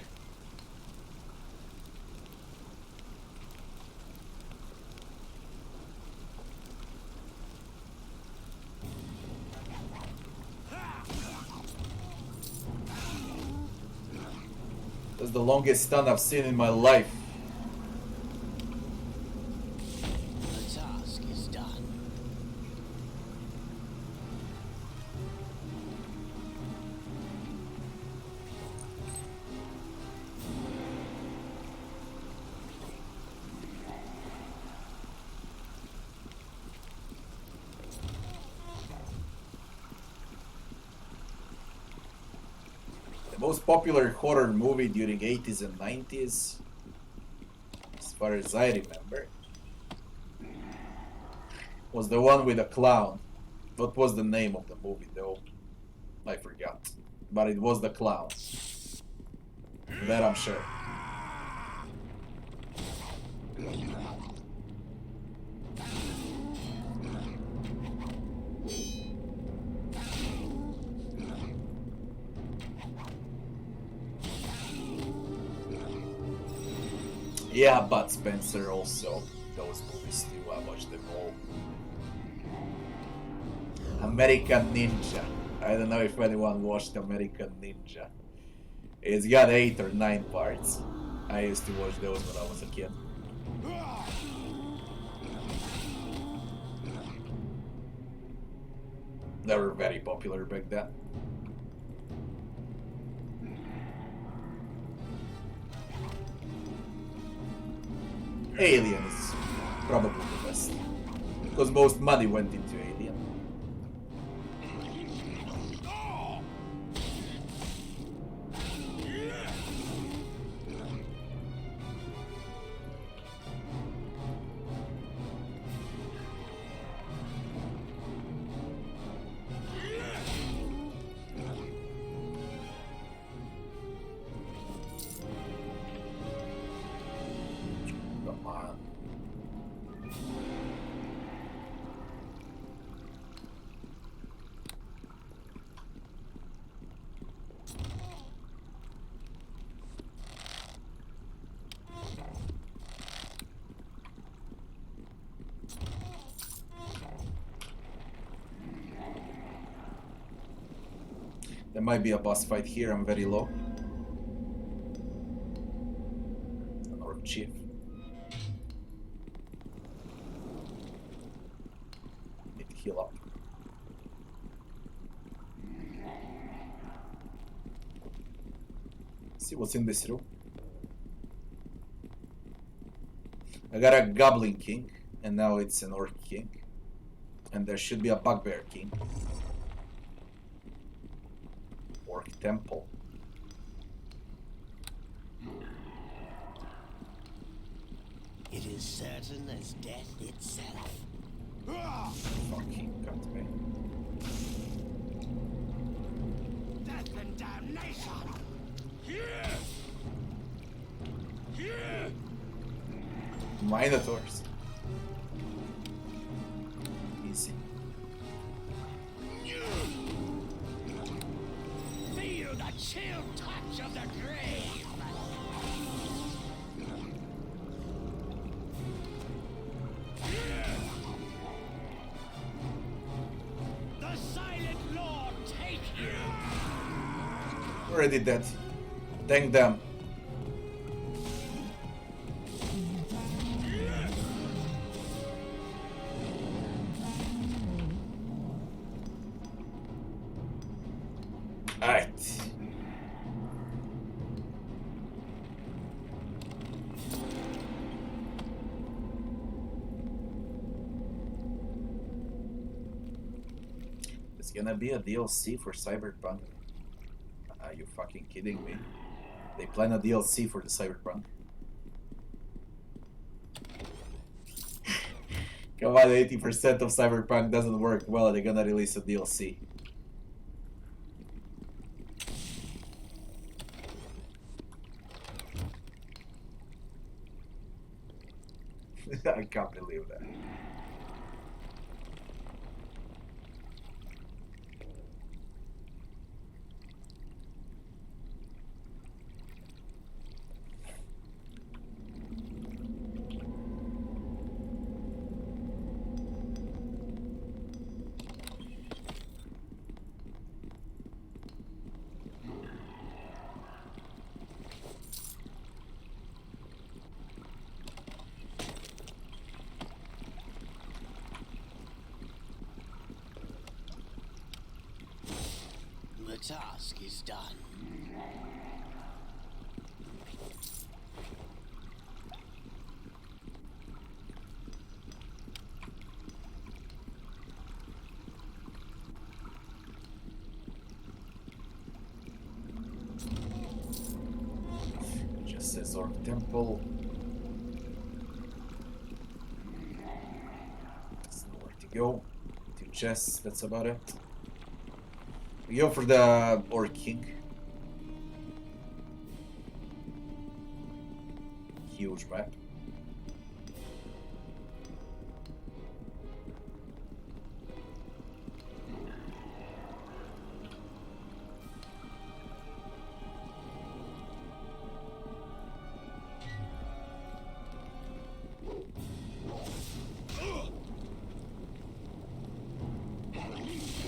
That's the longest stun I've seen in my life. The task is done. Most popular horror movie during 80s and 90s, as far as I remember, was the one with a clown. What was the name of the movie though? I forgot. But it was the clown. That I'm sure. Yeah, Bud Spencer also. Those movies too, I watched them all. American Ninja. I don't know if anyone watched American Ninja. It's got 8 or 9 parts. I used to watch those when I was a kid. They were very popular back then. Alien is probably the best. Because most money went into Alien. Come on. There might be a boss fight here, I'm very low. An orc chief. heal up. See what's in this room. I got a Goblin King, and now it's an Orc King. And there should be a Bugbear King. Orc Temple. It is certain as death itself. Fucking got me. Death and damnation! Here! Here! Minotaurs. Easy. Feel the chill touch of the grave! The silent lord, take you! Already dead. Thank them. Alright. It's gonna be a DLC for Cyberpunk. Are you fucking kidding me? They plan a DLC for the Cyberpunk. Come on, 80% of Cyberpunk doesn't work well, they're gonna release a DLC. I can't believe that. The task is done. Just says Orc Temple. There's nowhere to go. 2 chests, that's about it. We go for the Orc King. Huge map.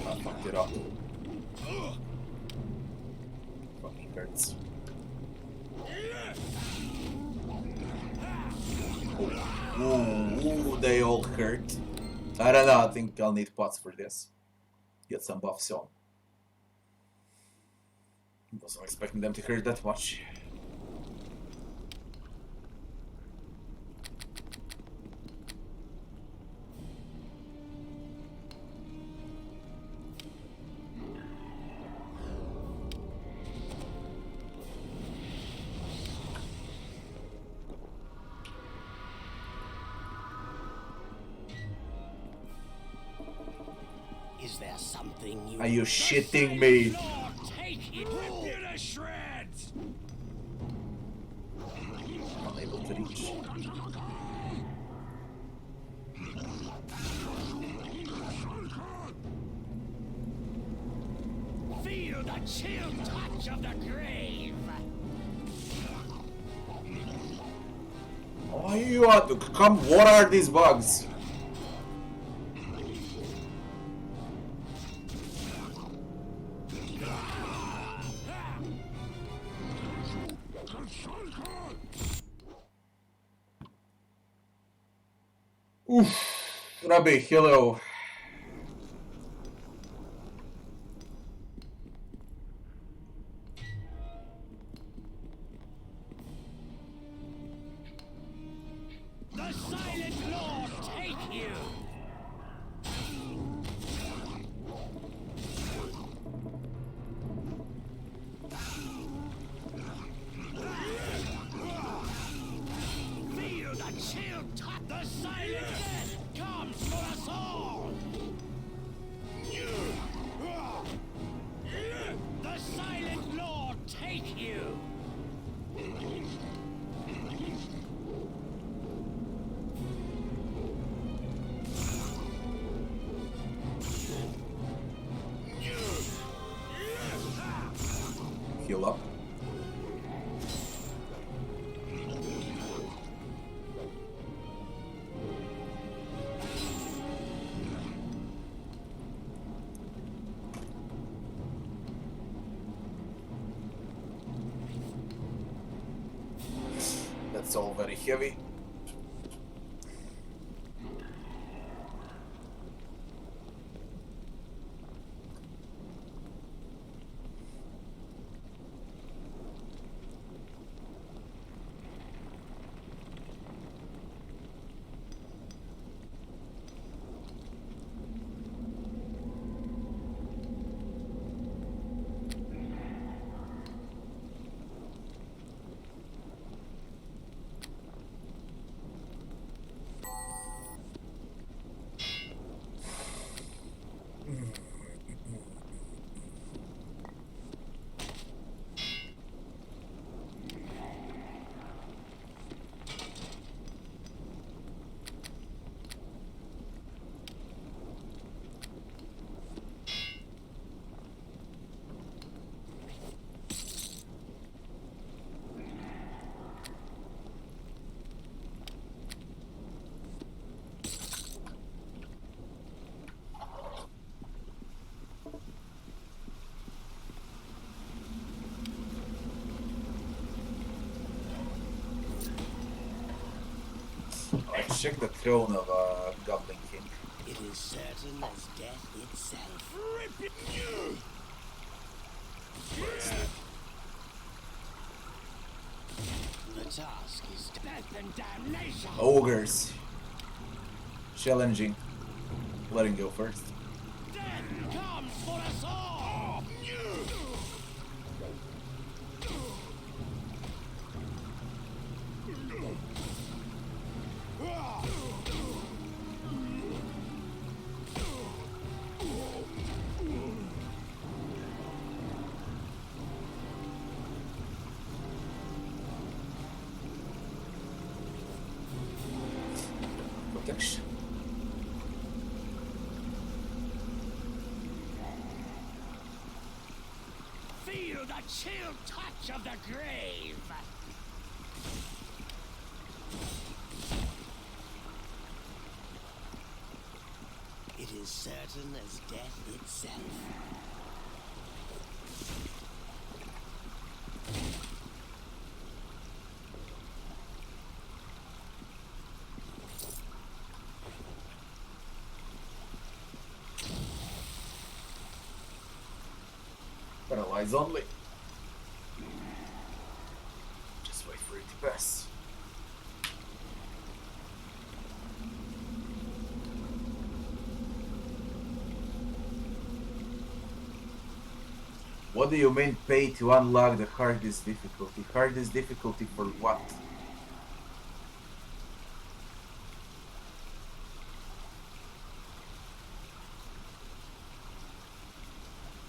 I fucked it up. Fucking hurts. Ooh, they all hurt. I don't know, I think I'll need pots for this. Get some buffs on. Wasn't expecting them to hurt that much. Is there something you... Are you shitting me? Lord, take it! Rip you to shreds! Unable to reach. Feel the chill touch of the grave! Oh, you are to come. What are these bugs? Oof. Rabbi, hello. The silent death comes for us all! The silent lord take you! Heal up. That's all very heavy. Let's check the throne of Goblin King. It is certain as death itself. Rip it! The task is death and damnation. Ogres. Challenging. Let him go first. Death comes for us all! Protection. Feel the chill touch of the grave! It is certain as death itself. Paralyze only. Just wait for it to pass. What do you mean pay to unlock the hardest difficulty? Hardest difficulty for what?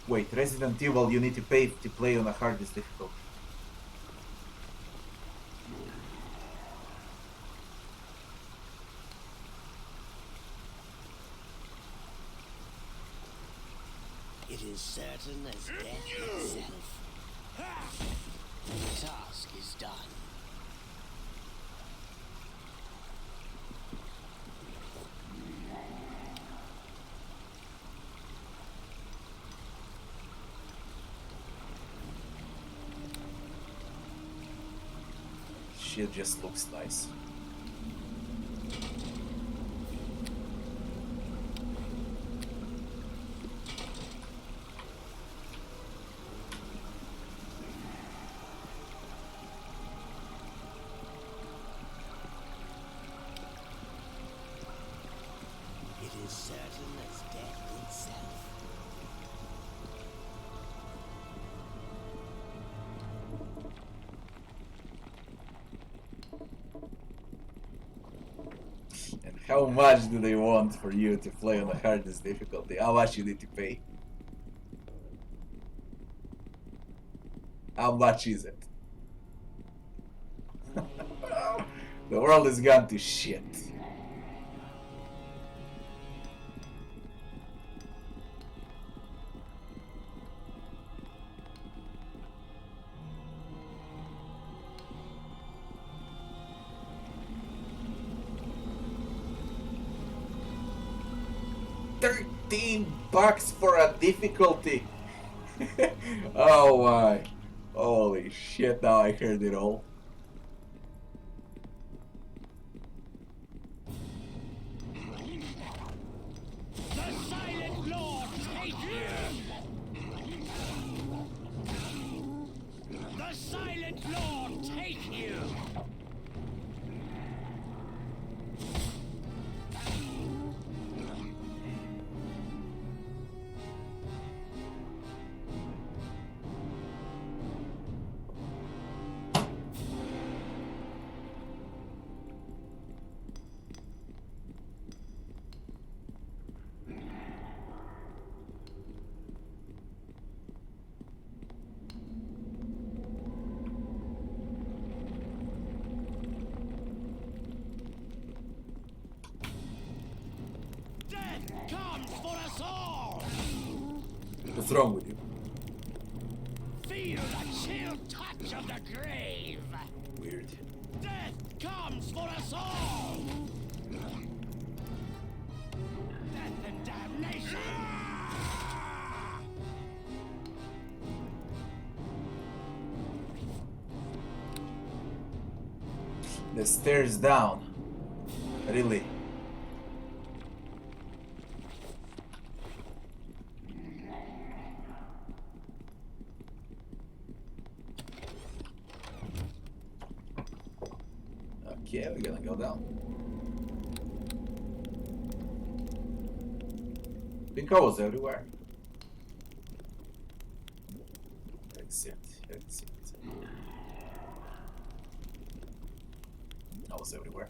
Wait, Resident Evil you need to pay to play on the hardest difficulty. It is certain as death itself. The task is done. Shit just looks nice. It is certain as death itself. And how much do they want for you to play on the hardest difficulty? How much you need to pay? How much is it? The world has gone to shit. $13 for a difficulty. Oh my. Holy shit, now I heard it all. The Silent Lord take you! The Silent Lord take you! Death comes for us all! What's wrong with you? Feel the chill touch of the grave! Weird. Death comes for us all! Death and damnation! The stairs down. Really? Okay, we're gonna go down. Think I was everywhere. Exit. I was everywhere.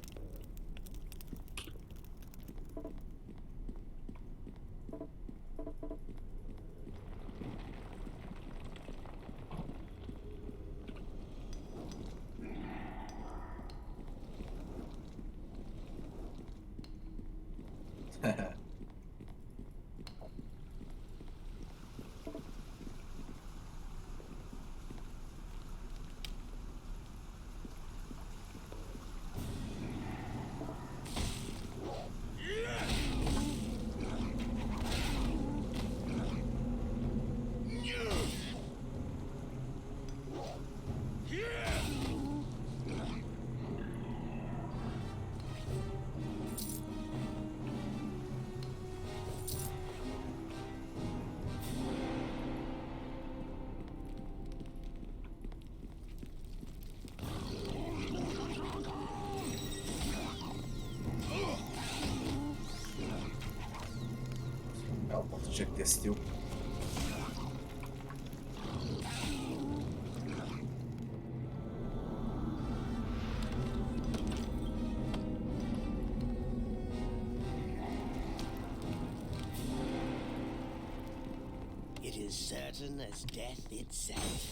I want to check this too. It is certain as death itself.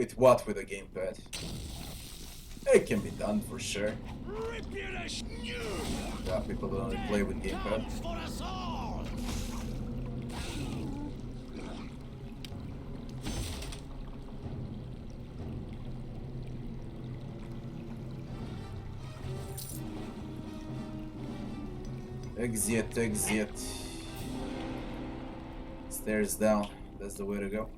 With what? With a gamepad? It can be done for sure. Yeah, people don't only play with gamepad. For us all. Exit, exit. Stairs down. That's the way to go.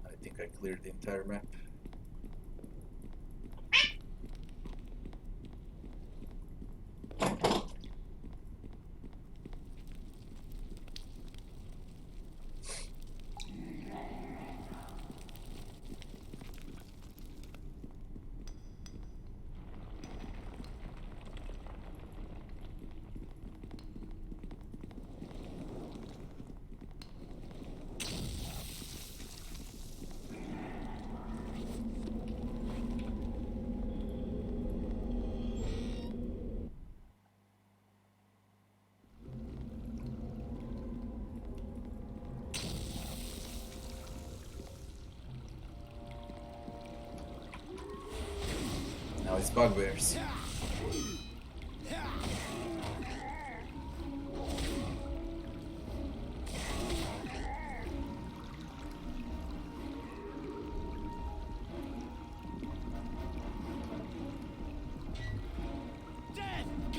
I think I cleared the entire map. Now it's bugbears.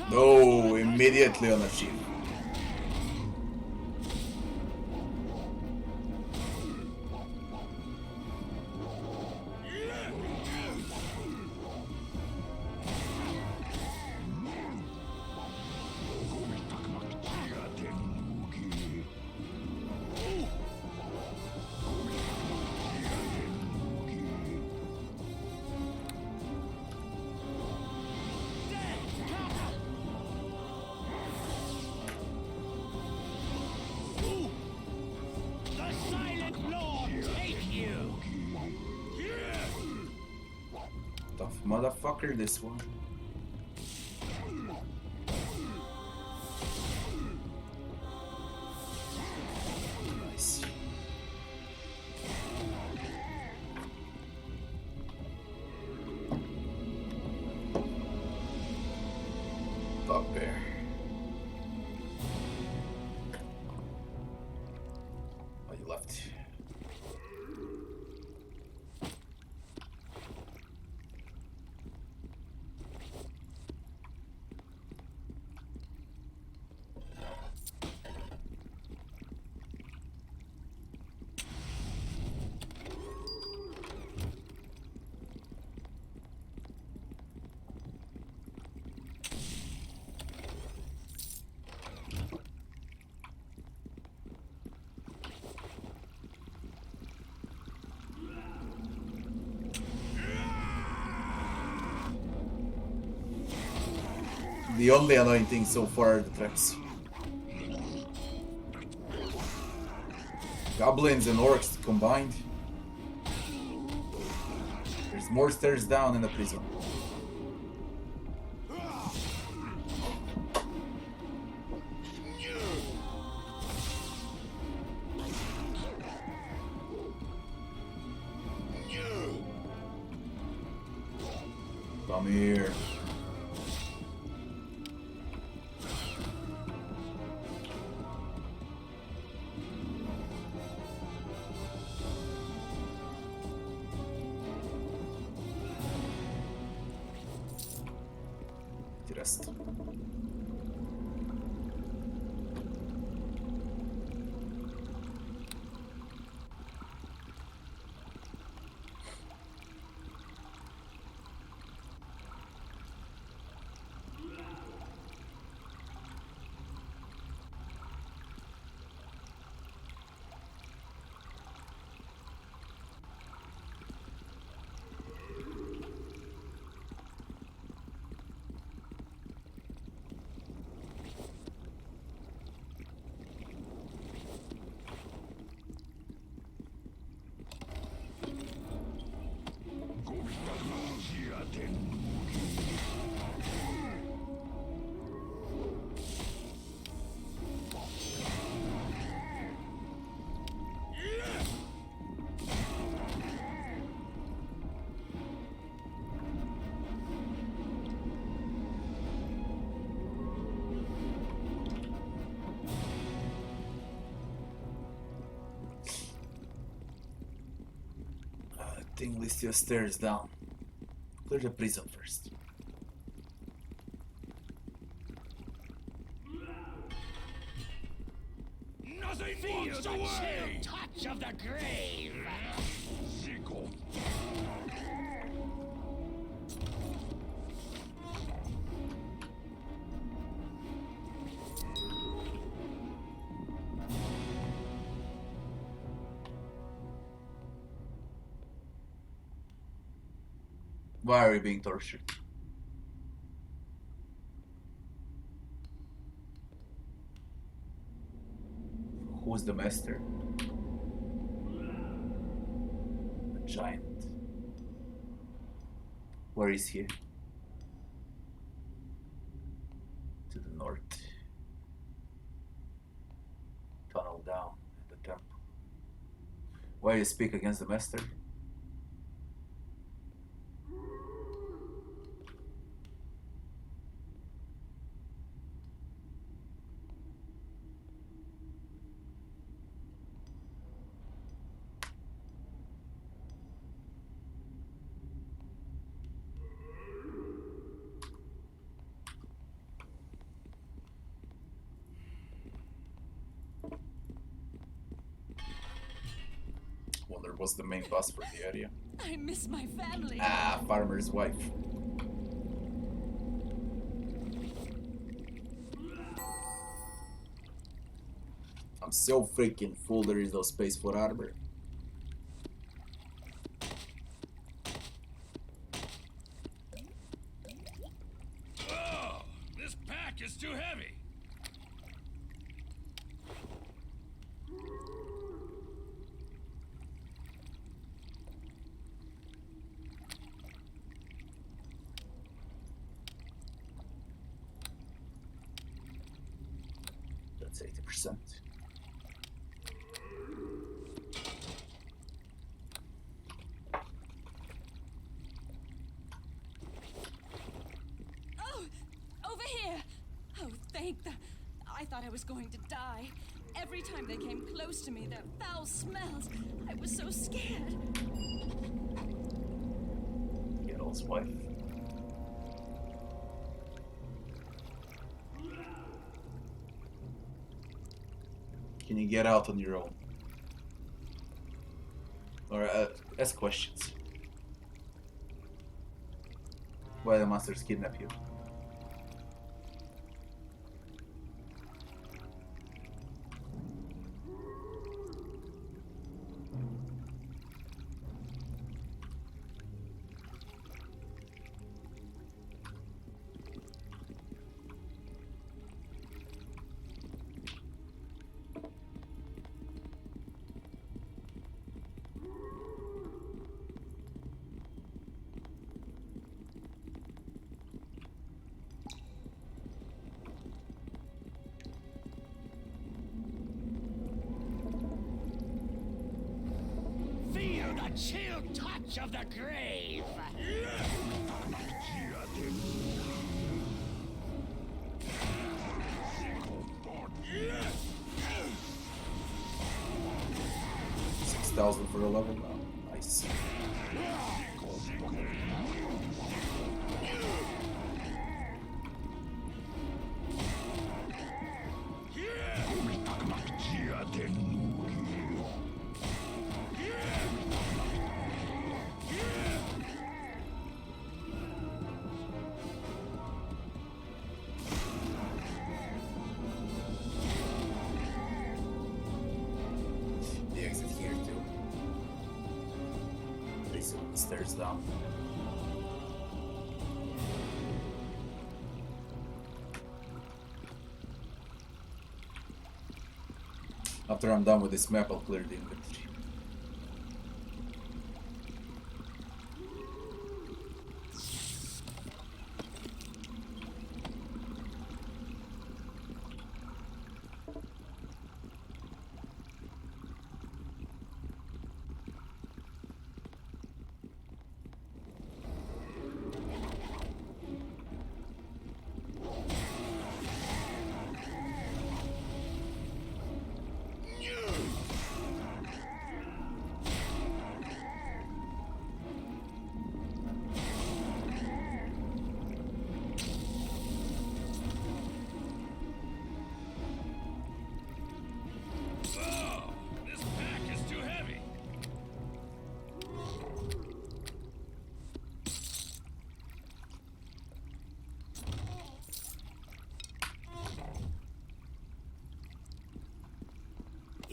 No, immediately on a shield. Tough motherfucker, this one. Nice. Bugbear. Oh, you left. The only annoying thing so far are the traps. Goblins and orcs combined. There's more stairs down in the prison. Come here. The rest. think leads to stairs down. Clear the prison first. Nothing feel the chill touch of the grave. Why are we being tortured? Who's the master? A giant. Where is he? To the north. Tunnel down at the temple. Why you speak against the master? Wonder what's the main boss for the area. I miss my family. Ah, farmer's wife. I'm so freaking full, there is no space for armor. Oh, this pack is too heavy. That's 80%. Oh, over here. Oh, thank the... I thought I was going to die. Every time they came close to me, their foul smells. I was so scared. Geralt's wife. Can you get out on your own? Or ask questions. Why the monsters kidnap you? Feel the chill touch of the grave. $6,000 for a level now. Nice. The exit here too. There's stairs down. After I'm done with this map, I'll clear the inventory.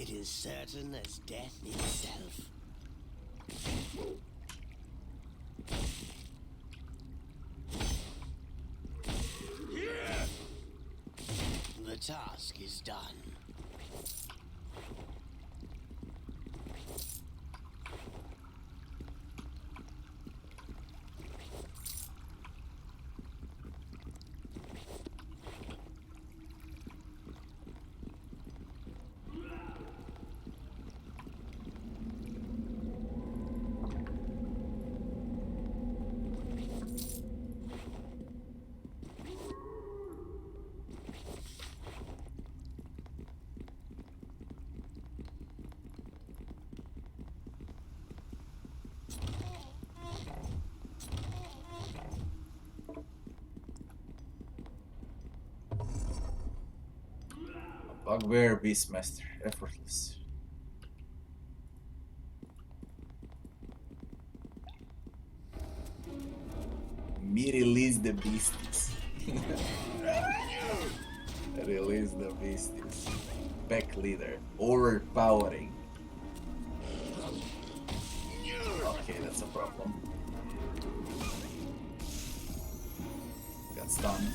It is certain as death itself. The task is done. Bugbear Beastmaster, effortless. Me release the beasties. Release the beasties. Pack leader, overpowering. Okay, that's a problem. Got stunned,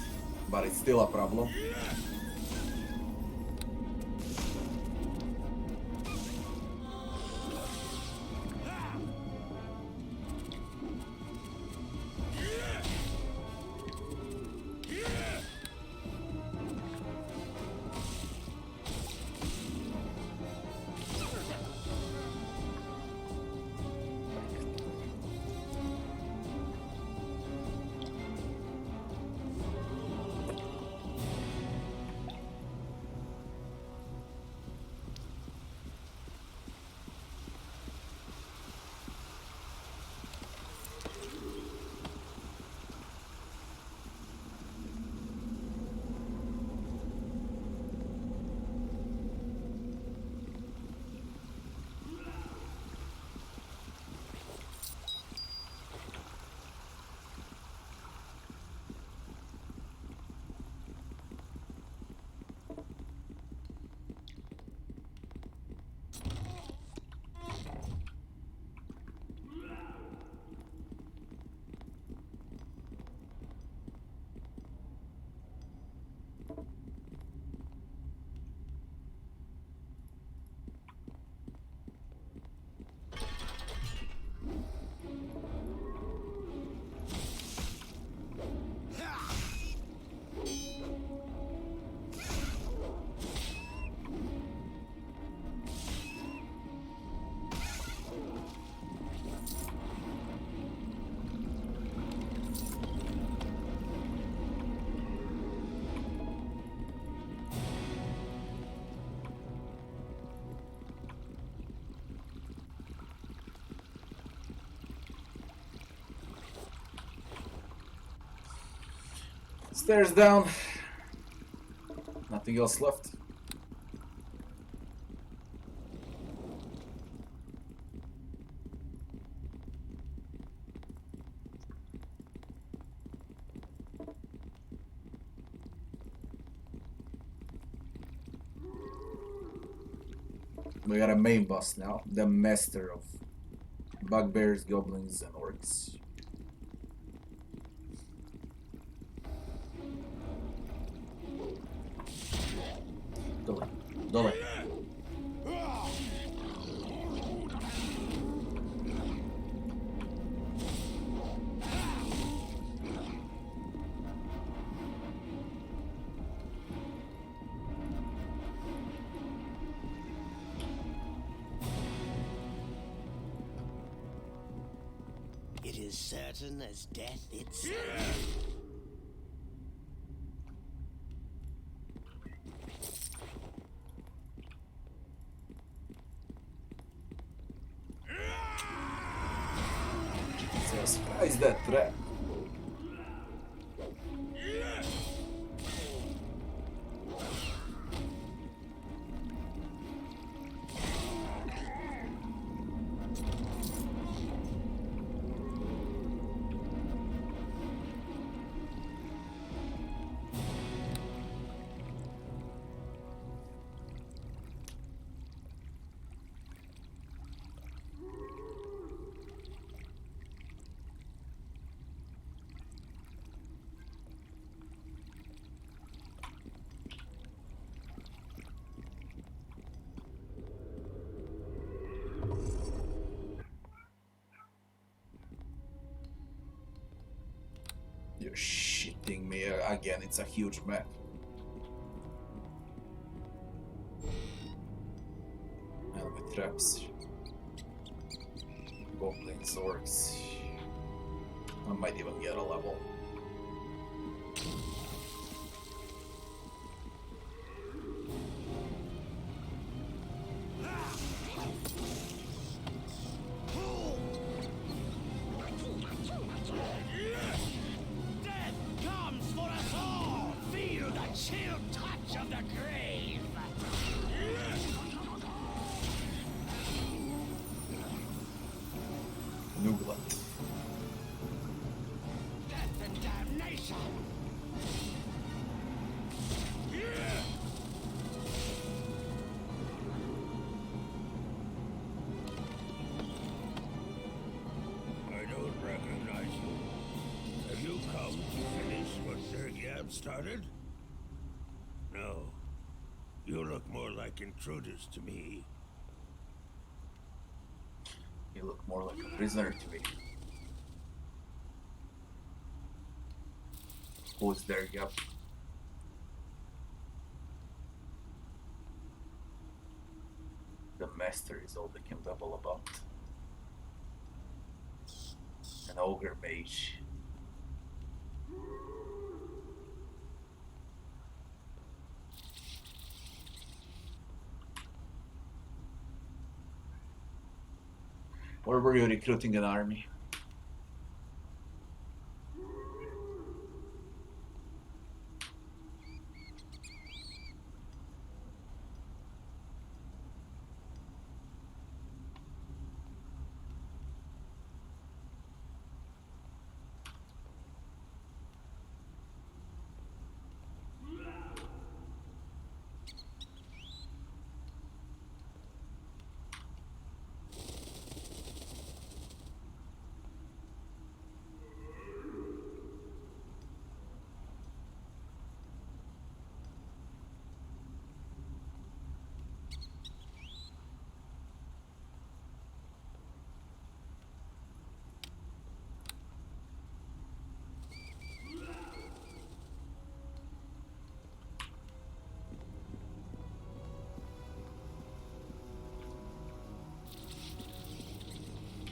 but it's still a problem. Stairs down. Nothing else left. We got a main boss now, the master of bugbears, goblins, and orcs. Dole, dole. It is certain as death itself. Jesus Christ, that trap. You're shitting me again. It's a huge map. And with traps, goblins, orcs. I might even get a level. Started? No. You look more like intruders to me. You look more like a prisoner to me. Who's there, yep. The master is all they can babble about. An ogre mage. Or were you recruiting an army?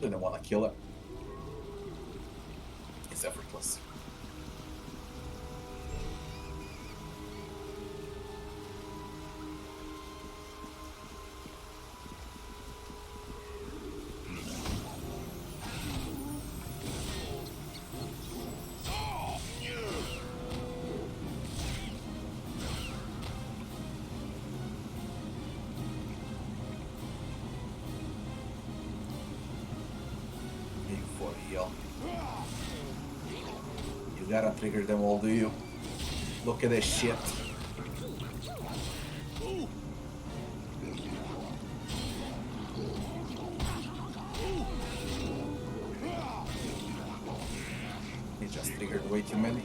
Didn't want to kill it. It's effortless. You gotta trigger them all, do you? Look at this shit. He just triggered way too many.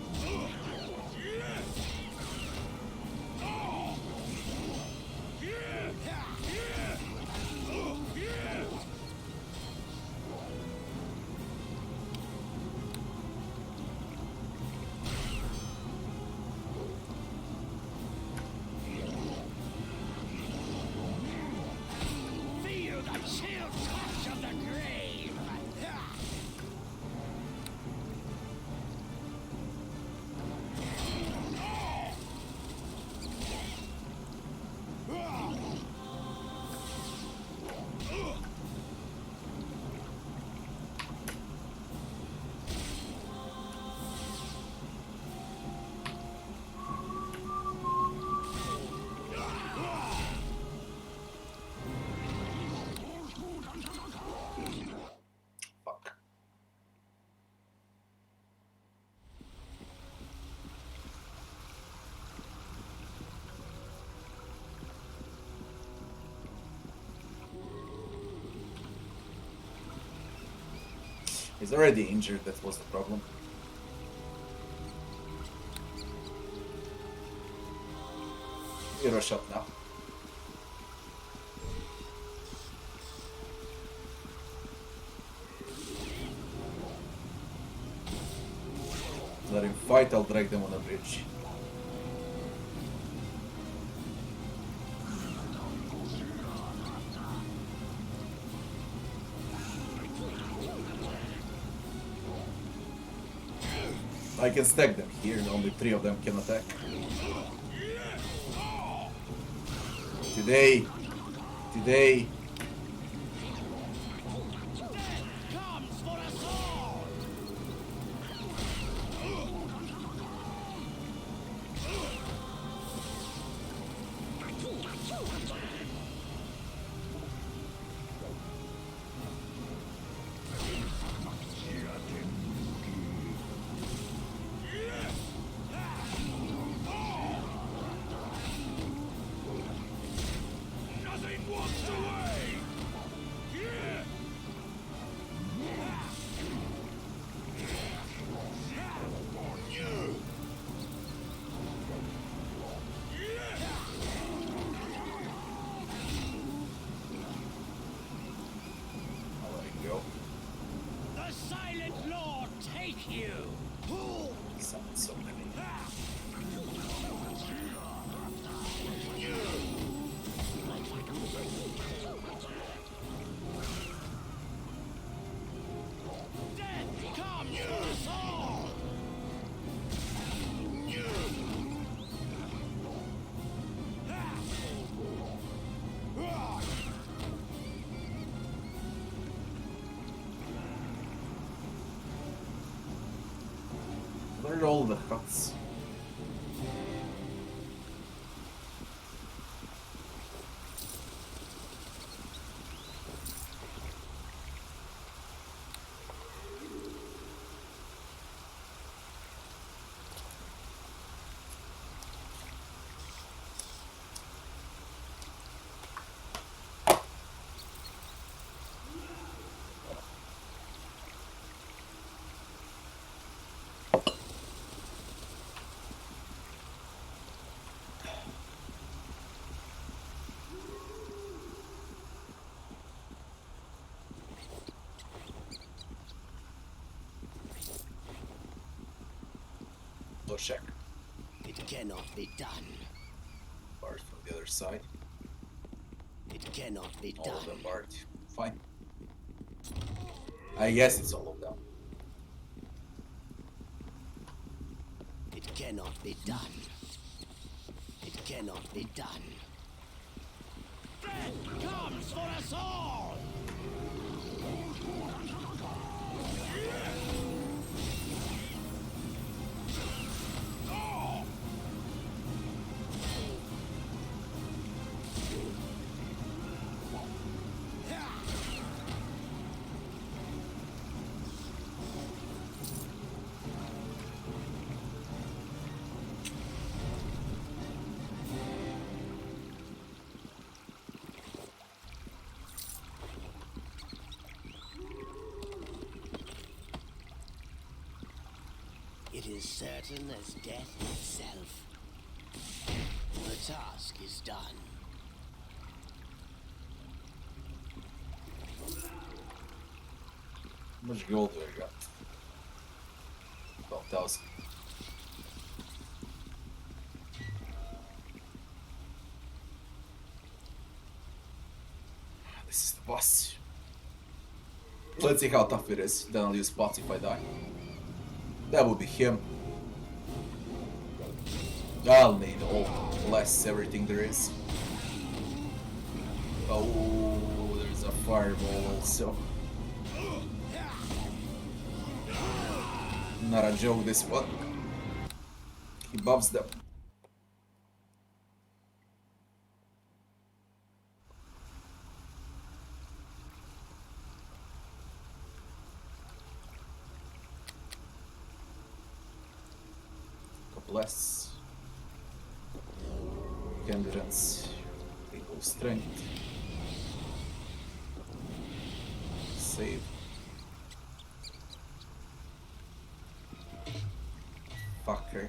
He's already injured, that was the problem. You're a shot now. let him fight, I'll drag them on a bridge. I can stack them here, and only 3 of them can attack. Today. Comes for us all! Nothing walks away! I'll let him go. The Silent Lord take you! Sounds so many. Death comes for us all! Where are all the huts? Door check. It cannot be done. Bars from the other side. It cannot be All done. of them barred. Fine. I guess it's all of them. It cannot be done. It cannot be done. Death comes for us all! It is certain as death itself. The task is done. How much gold do I got? 12,000. This is the boss. Let's see how tough it is. Then I'll use pots if I die. That would be him. I'll need all less everything there is. Oh, there's a fireball also. Not a joke, this one. He buffs them. Less endurance, equal strength, save. Fucker.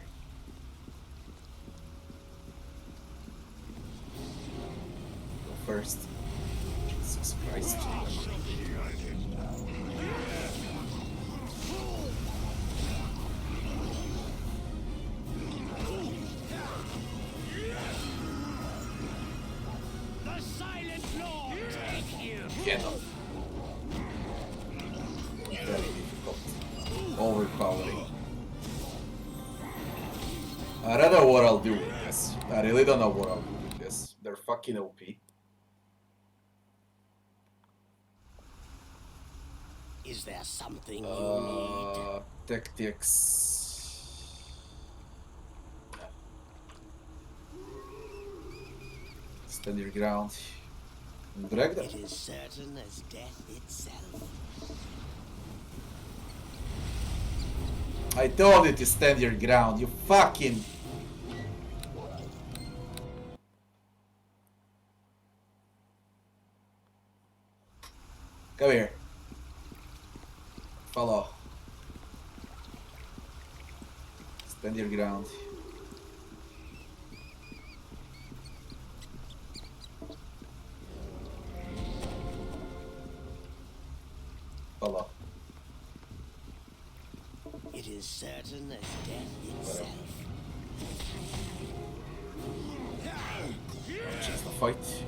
Go first. Jesus Christ. overpowering. I don't know what I'll do with this. I really don't know what I'll do with this. They're fucking OP. Is there something you need? Tactics. Stand your ground. Drag them. It is certain as death itself. I told you to stand your ground, you fucking... Come here. Follow. Stand your ground. Follow. It is certain as death itself. Just a fight.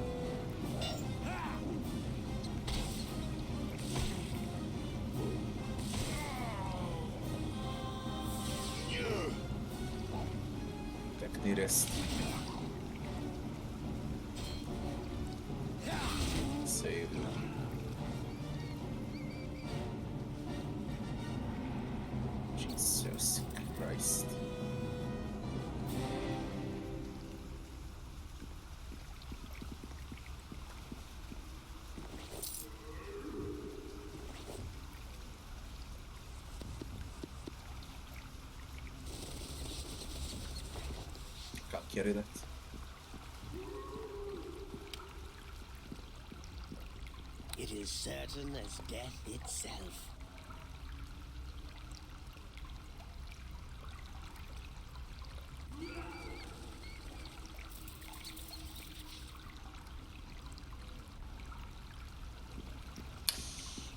Take the rest. Save. Jesus Christ. Can't carry that. It is certain as death itself.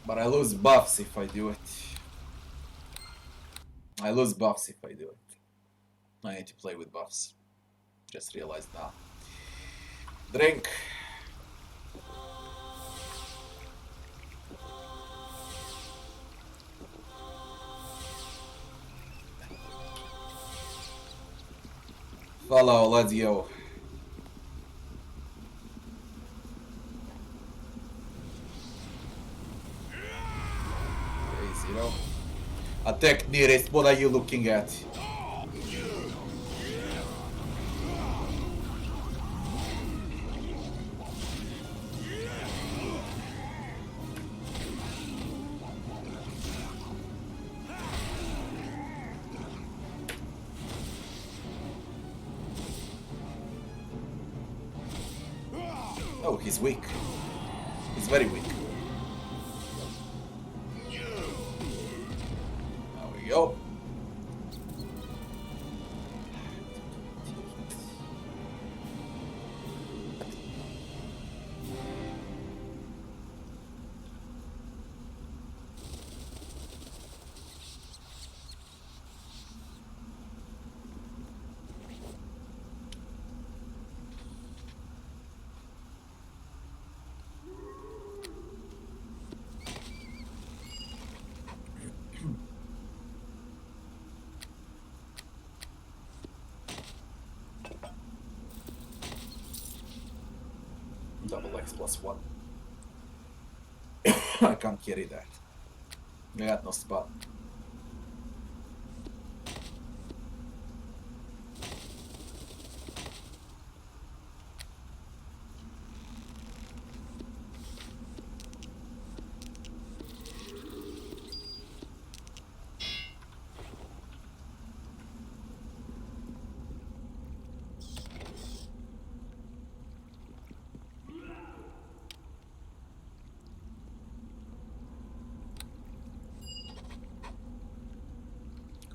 But I lose buffs if I do it. I lose buffs if I do it. I need to play with buffs. Just realized now. Drink. Follow, let's go. Okay, zero. Attack nearest, what are you looking at? Oh, he's weak. He's very weak. There we go. Double X +1. I can't carry that. I got no spot.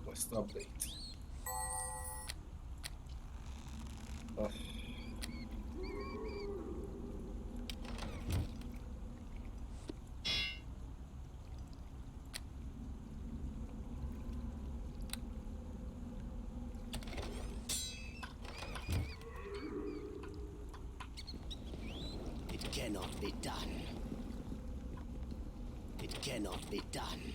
Quest update. It cannot be done. It cannot be done.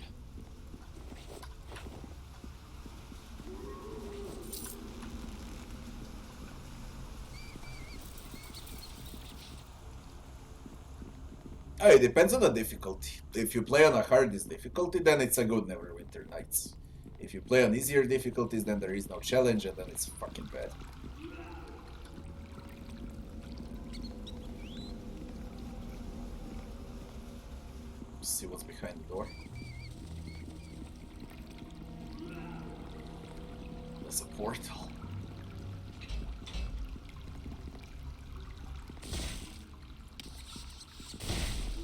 It depends on the difficulty. If you play on a hardest difficulty, then it's a good Neverwinter Nights. If you play on easier difficulties, then there is no challenge, and then it's fucking bad. See what's behind the door. There's a portal.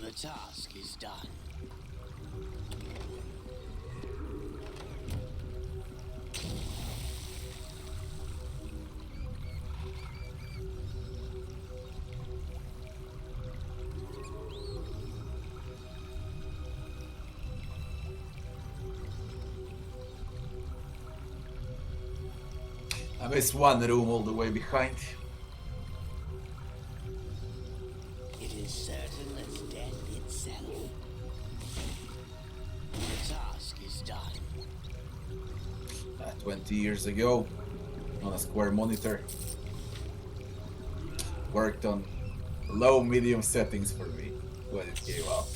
The task is done. I missed one room all the way behind. It is certain as death itself. The task is done. 20 years ago, on a square monitor. Worked on low medium settings for me when it came out.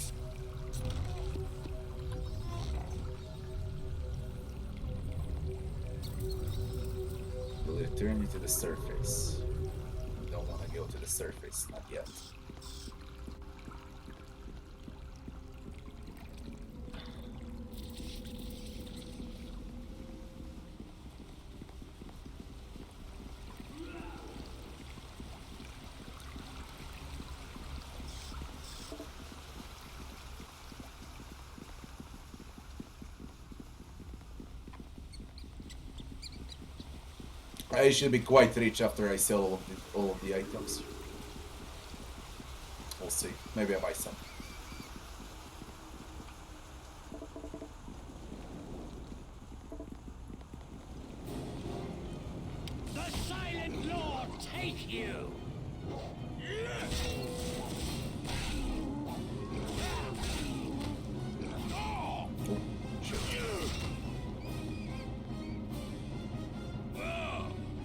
Will it turn me to the surface? I don't want to go to the surface, not yet. I should be quite rich after I sell all of the items. We'll see. Maybe I buy some. The Silent Lord take you! Oh, shit.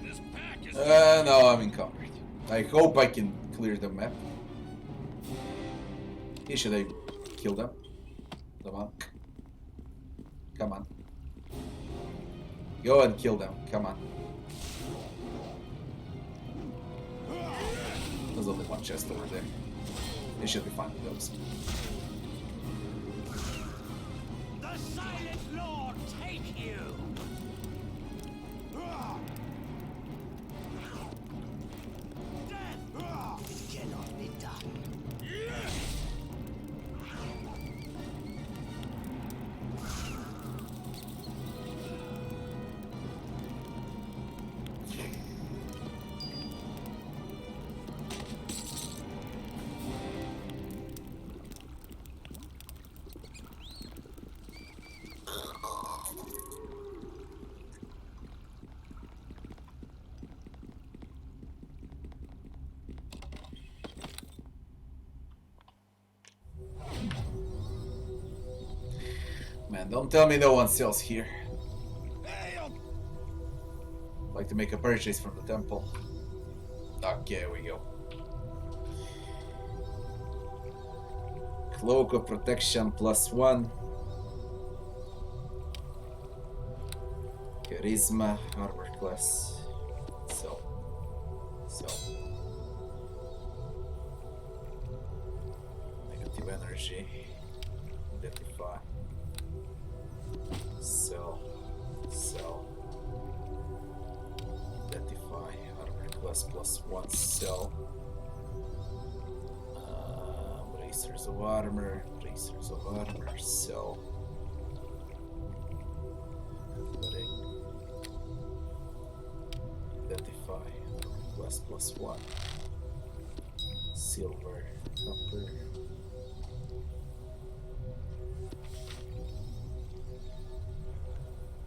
This pack is No, I'm encumbered. I hope I can clear the map. Should I kill them? The monk. Come on. Go and kill them. Come on. There's only one chest over there. They should be fine with those. the Silent Lord take you! It cannot be done. Man, don't tell me no one sells here. Like to make a purchase from the temple. Okay, here we go. Cloak of protection +1. Charisma, armor class. So. Negative energy. Identify. Sell. Identify. Armor class +1. Sell. Bracers of armor. Sell. Identify. Armor class +1. Silver. Copper.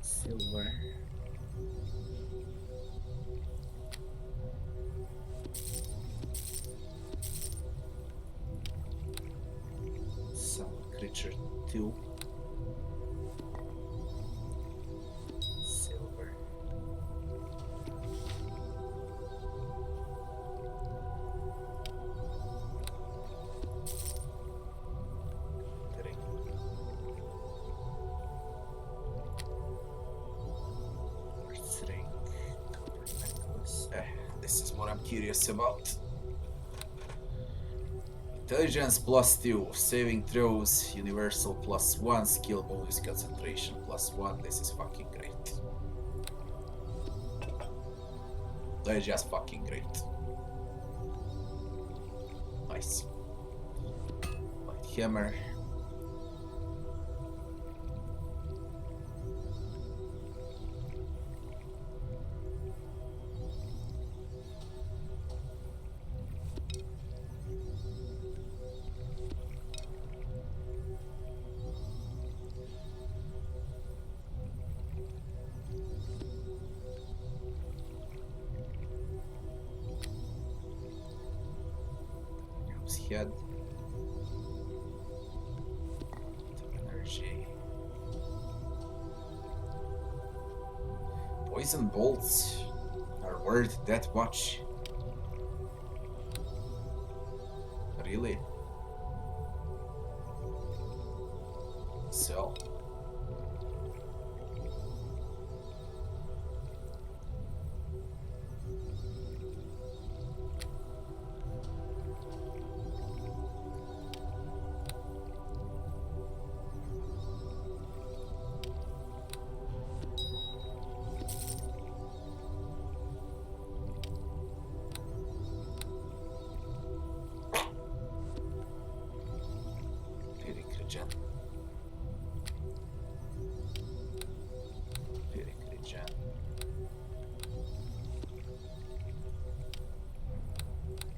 Silver. Some creature 2. Silver. curious about. Intelligence +2, saving throws, universal +1, skill bonus, concentration +1. This is fucking great. That is just fucking great. Nice. Light hammer. Head. Energy. Poison bolts are worth that much. Really? So.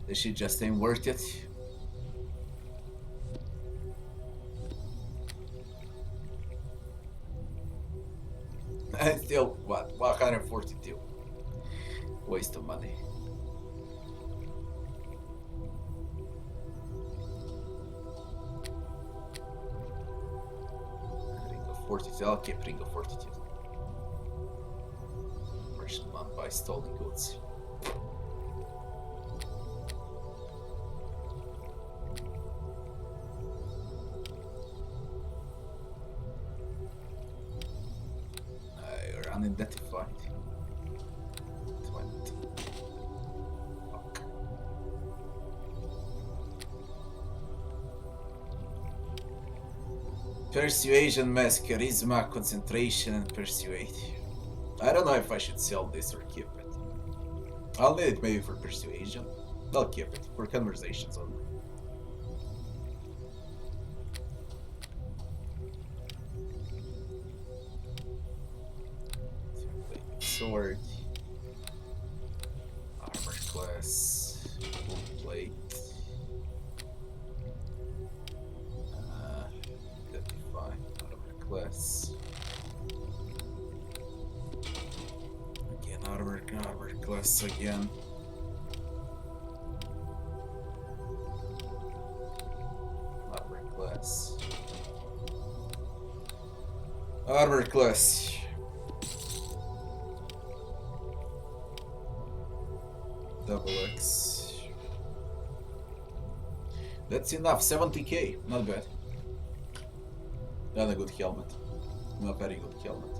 This shit just ain't worth it. And still, what? 142. Waste of money. Ring of Fortitude. I'll keep Ring of Fortitude. Person man buy stolen goods. Unidentified. 20. Fuck. Persuasion, mass, charisma, concentration, and persuade. I don't know if I should sell this or keep it. I'll need it maybe for persuasion. I'll keep it for conversations only. Sword, armor class, Longplay, identify, armor class, again armor class again, armor class, armor class. Double X. That's enough. 70k. Not bad. Not a good helmet. Not very good helmet.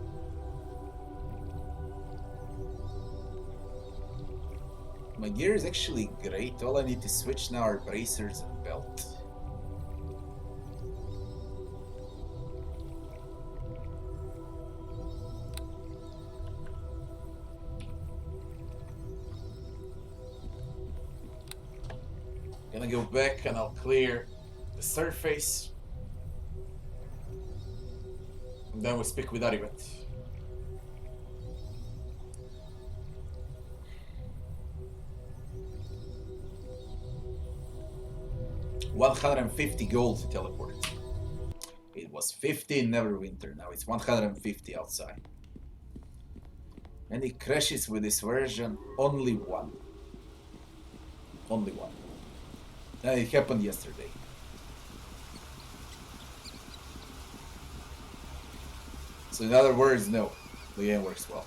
My gear is actually great. All I need to switch now are bracers and belt. Gonna go back and I'll clear the surface. And then we speak with Aribet. $150 gold to teleport. It was 50 in Neverwinter, now it's 150 outside. Any crashes with this version? Only one. Only one. And it happened yesterday. So in other words, no. The game works well.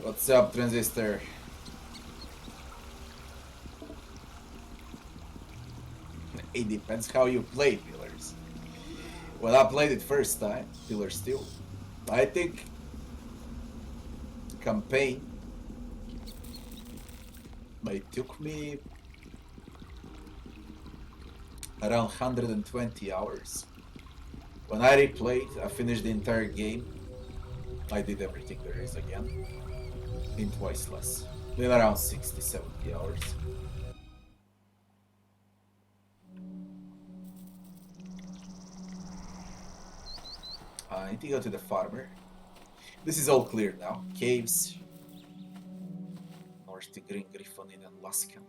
What's up, Transistor? It depends how you play, Pillars. When I played it first time, Pillar Steel, I think campaign, it took me around 120 hours. When I replayed, I finished the entire game. I did everything there is again, in twice less, in around 60, 70 hours. I need to go to the farmer. This is all clear now. Caves, North to Green Griffon in and Laskan.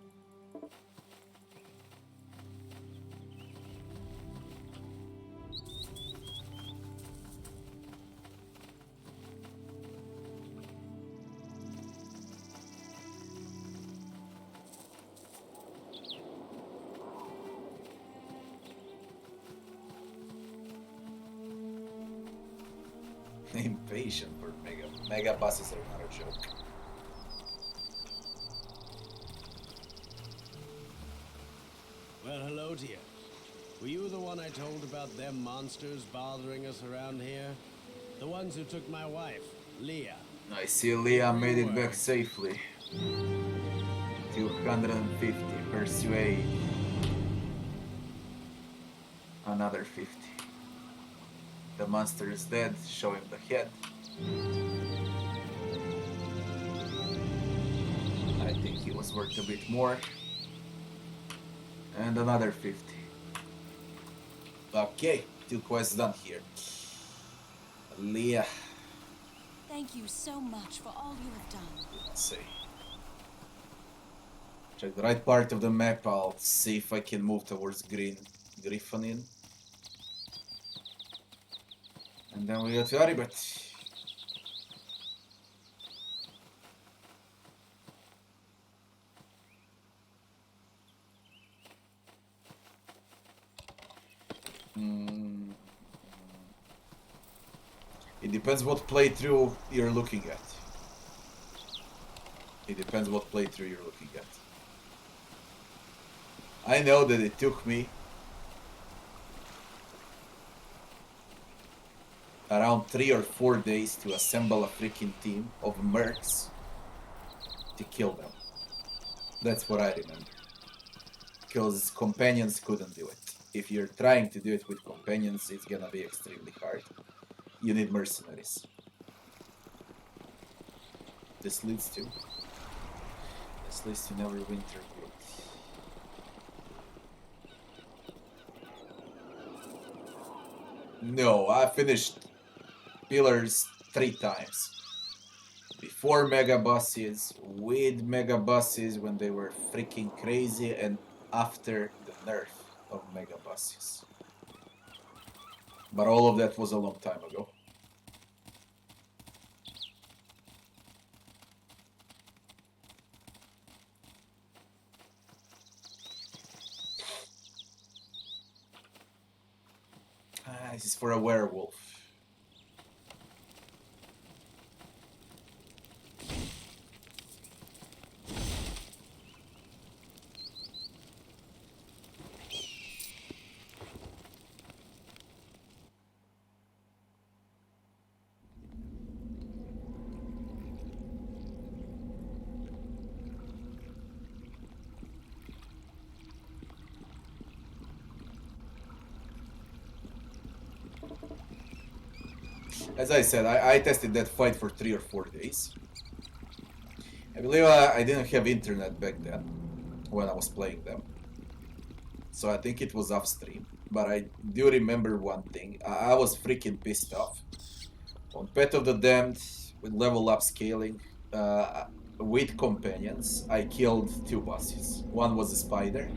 Impatient for mega bosses are not a joke. Well, hello to you. Were you the one I told about them monsters bothering us around here? The ones who took my wife, Leah. I see Leah made it back safely. 250, persuade. Another 50. The monster is dead, show him the head. I think he was worth a bit more. And another 50. Okay, 2 quests done here. Leah. Thank you so much for all you have done. Let's see. Check the right part of the map. I'll see if I can move towards Green Griffonin. And then we go to Aribet. It depends what playthrough you're looking at. It depends what playthrough you're looking at. I know that it took me around 3 or 4 days to assemble a freaking team of mercs to kill them. That's what I remember. Because companions couldn't do it. If you're trying to do it with companions, it's gonna be extremely hard. You need mercenaries. This leads to Neverwinter Nights. No, I finished Pillars 3 times. Before mega bosses, with mega bosses when they were freaking crazy, and after the nerf of mega bosses. But all of that was a long time ago. This is for a werewolf. As I said, I tested that fight for 3 or 4 days. I believe I didn't have internet back then when I was playing them. So I think it was off stream. But I do remember one thing. I was freaking pissed off. On Path of the Damned, with level up scaling, with companions, I killed 2 bosses. One was a spider.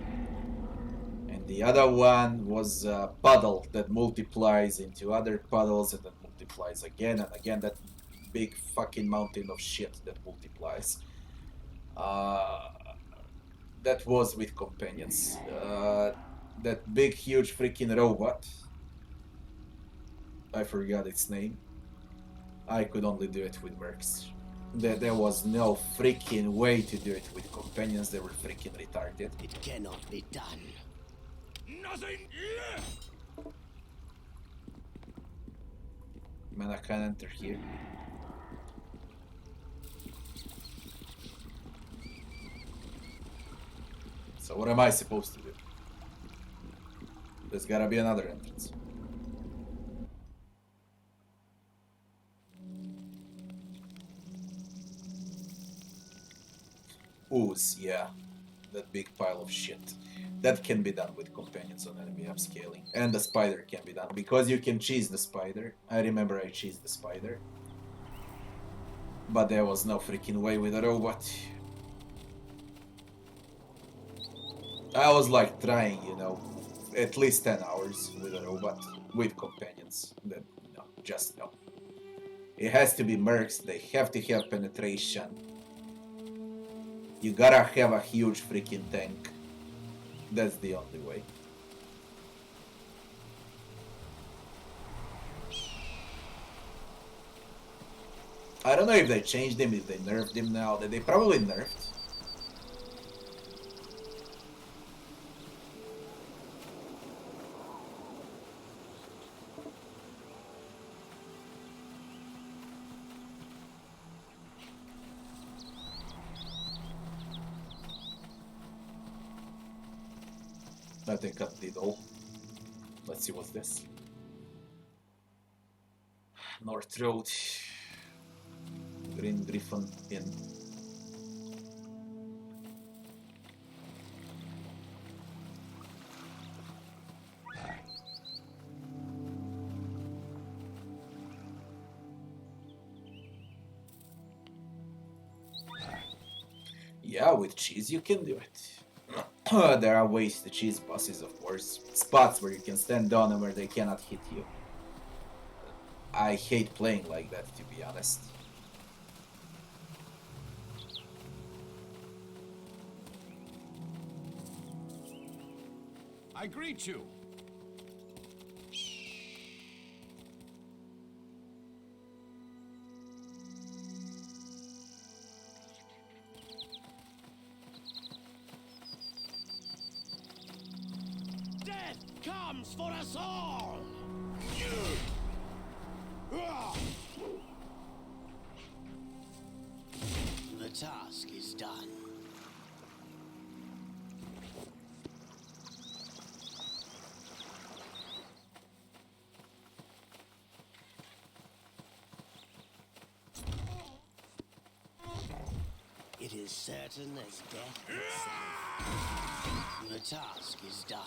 And the other one was a puddle that multiplies into other puddles and then multiplies again and again. That big fucking mountain of shit that multiplies. That was with companions. That big huge freaking robot, I forgot its name. I could only do it with mercs. There was no freaking way to do it with companions. They were freaking retarded. It cannot be done. Nothing left! Man, I can't enter here. So what am I supposed to do? There's gotta be another entrance. Ooze, yeah. That big pile of shit. That can be done with companions on enemy upscaling. And the spider can be done. Because you can cheese the spider. I remember I cheesed the spider. But there was no freaking way with a robot. I was like trying, you know, at least 10 hours with a robot. With companions. Then, no, just no. It has to be mercs. They have to have penetration. You gotta have a huge freaking tank. That's the only way. I don't know if they changed him, if they nerfed him now. They probably nerfed. I think I did all. Let's see what's this. North Road. Green Griffin Inn. Yeah, with cheese you can do it. There are ways to cheese bosses, of course. Spots where you can stand on them where they cannot hit you. I hate playing like that, to be honest. I greet you. Death comes for us all. The task is done. It is certain as death itself. The task is done.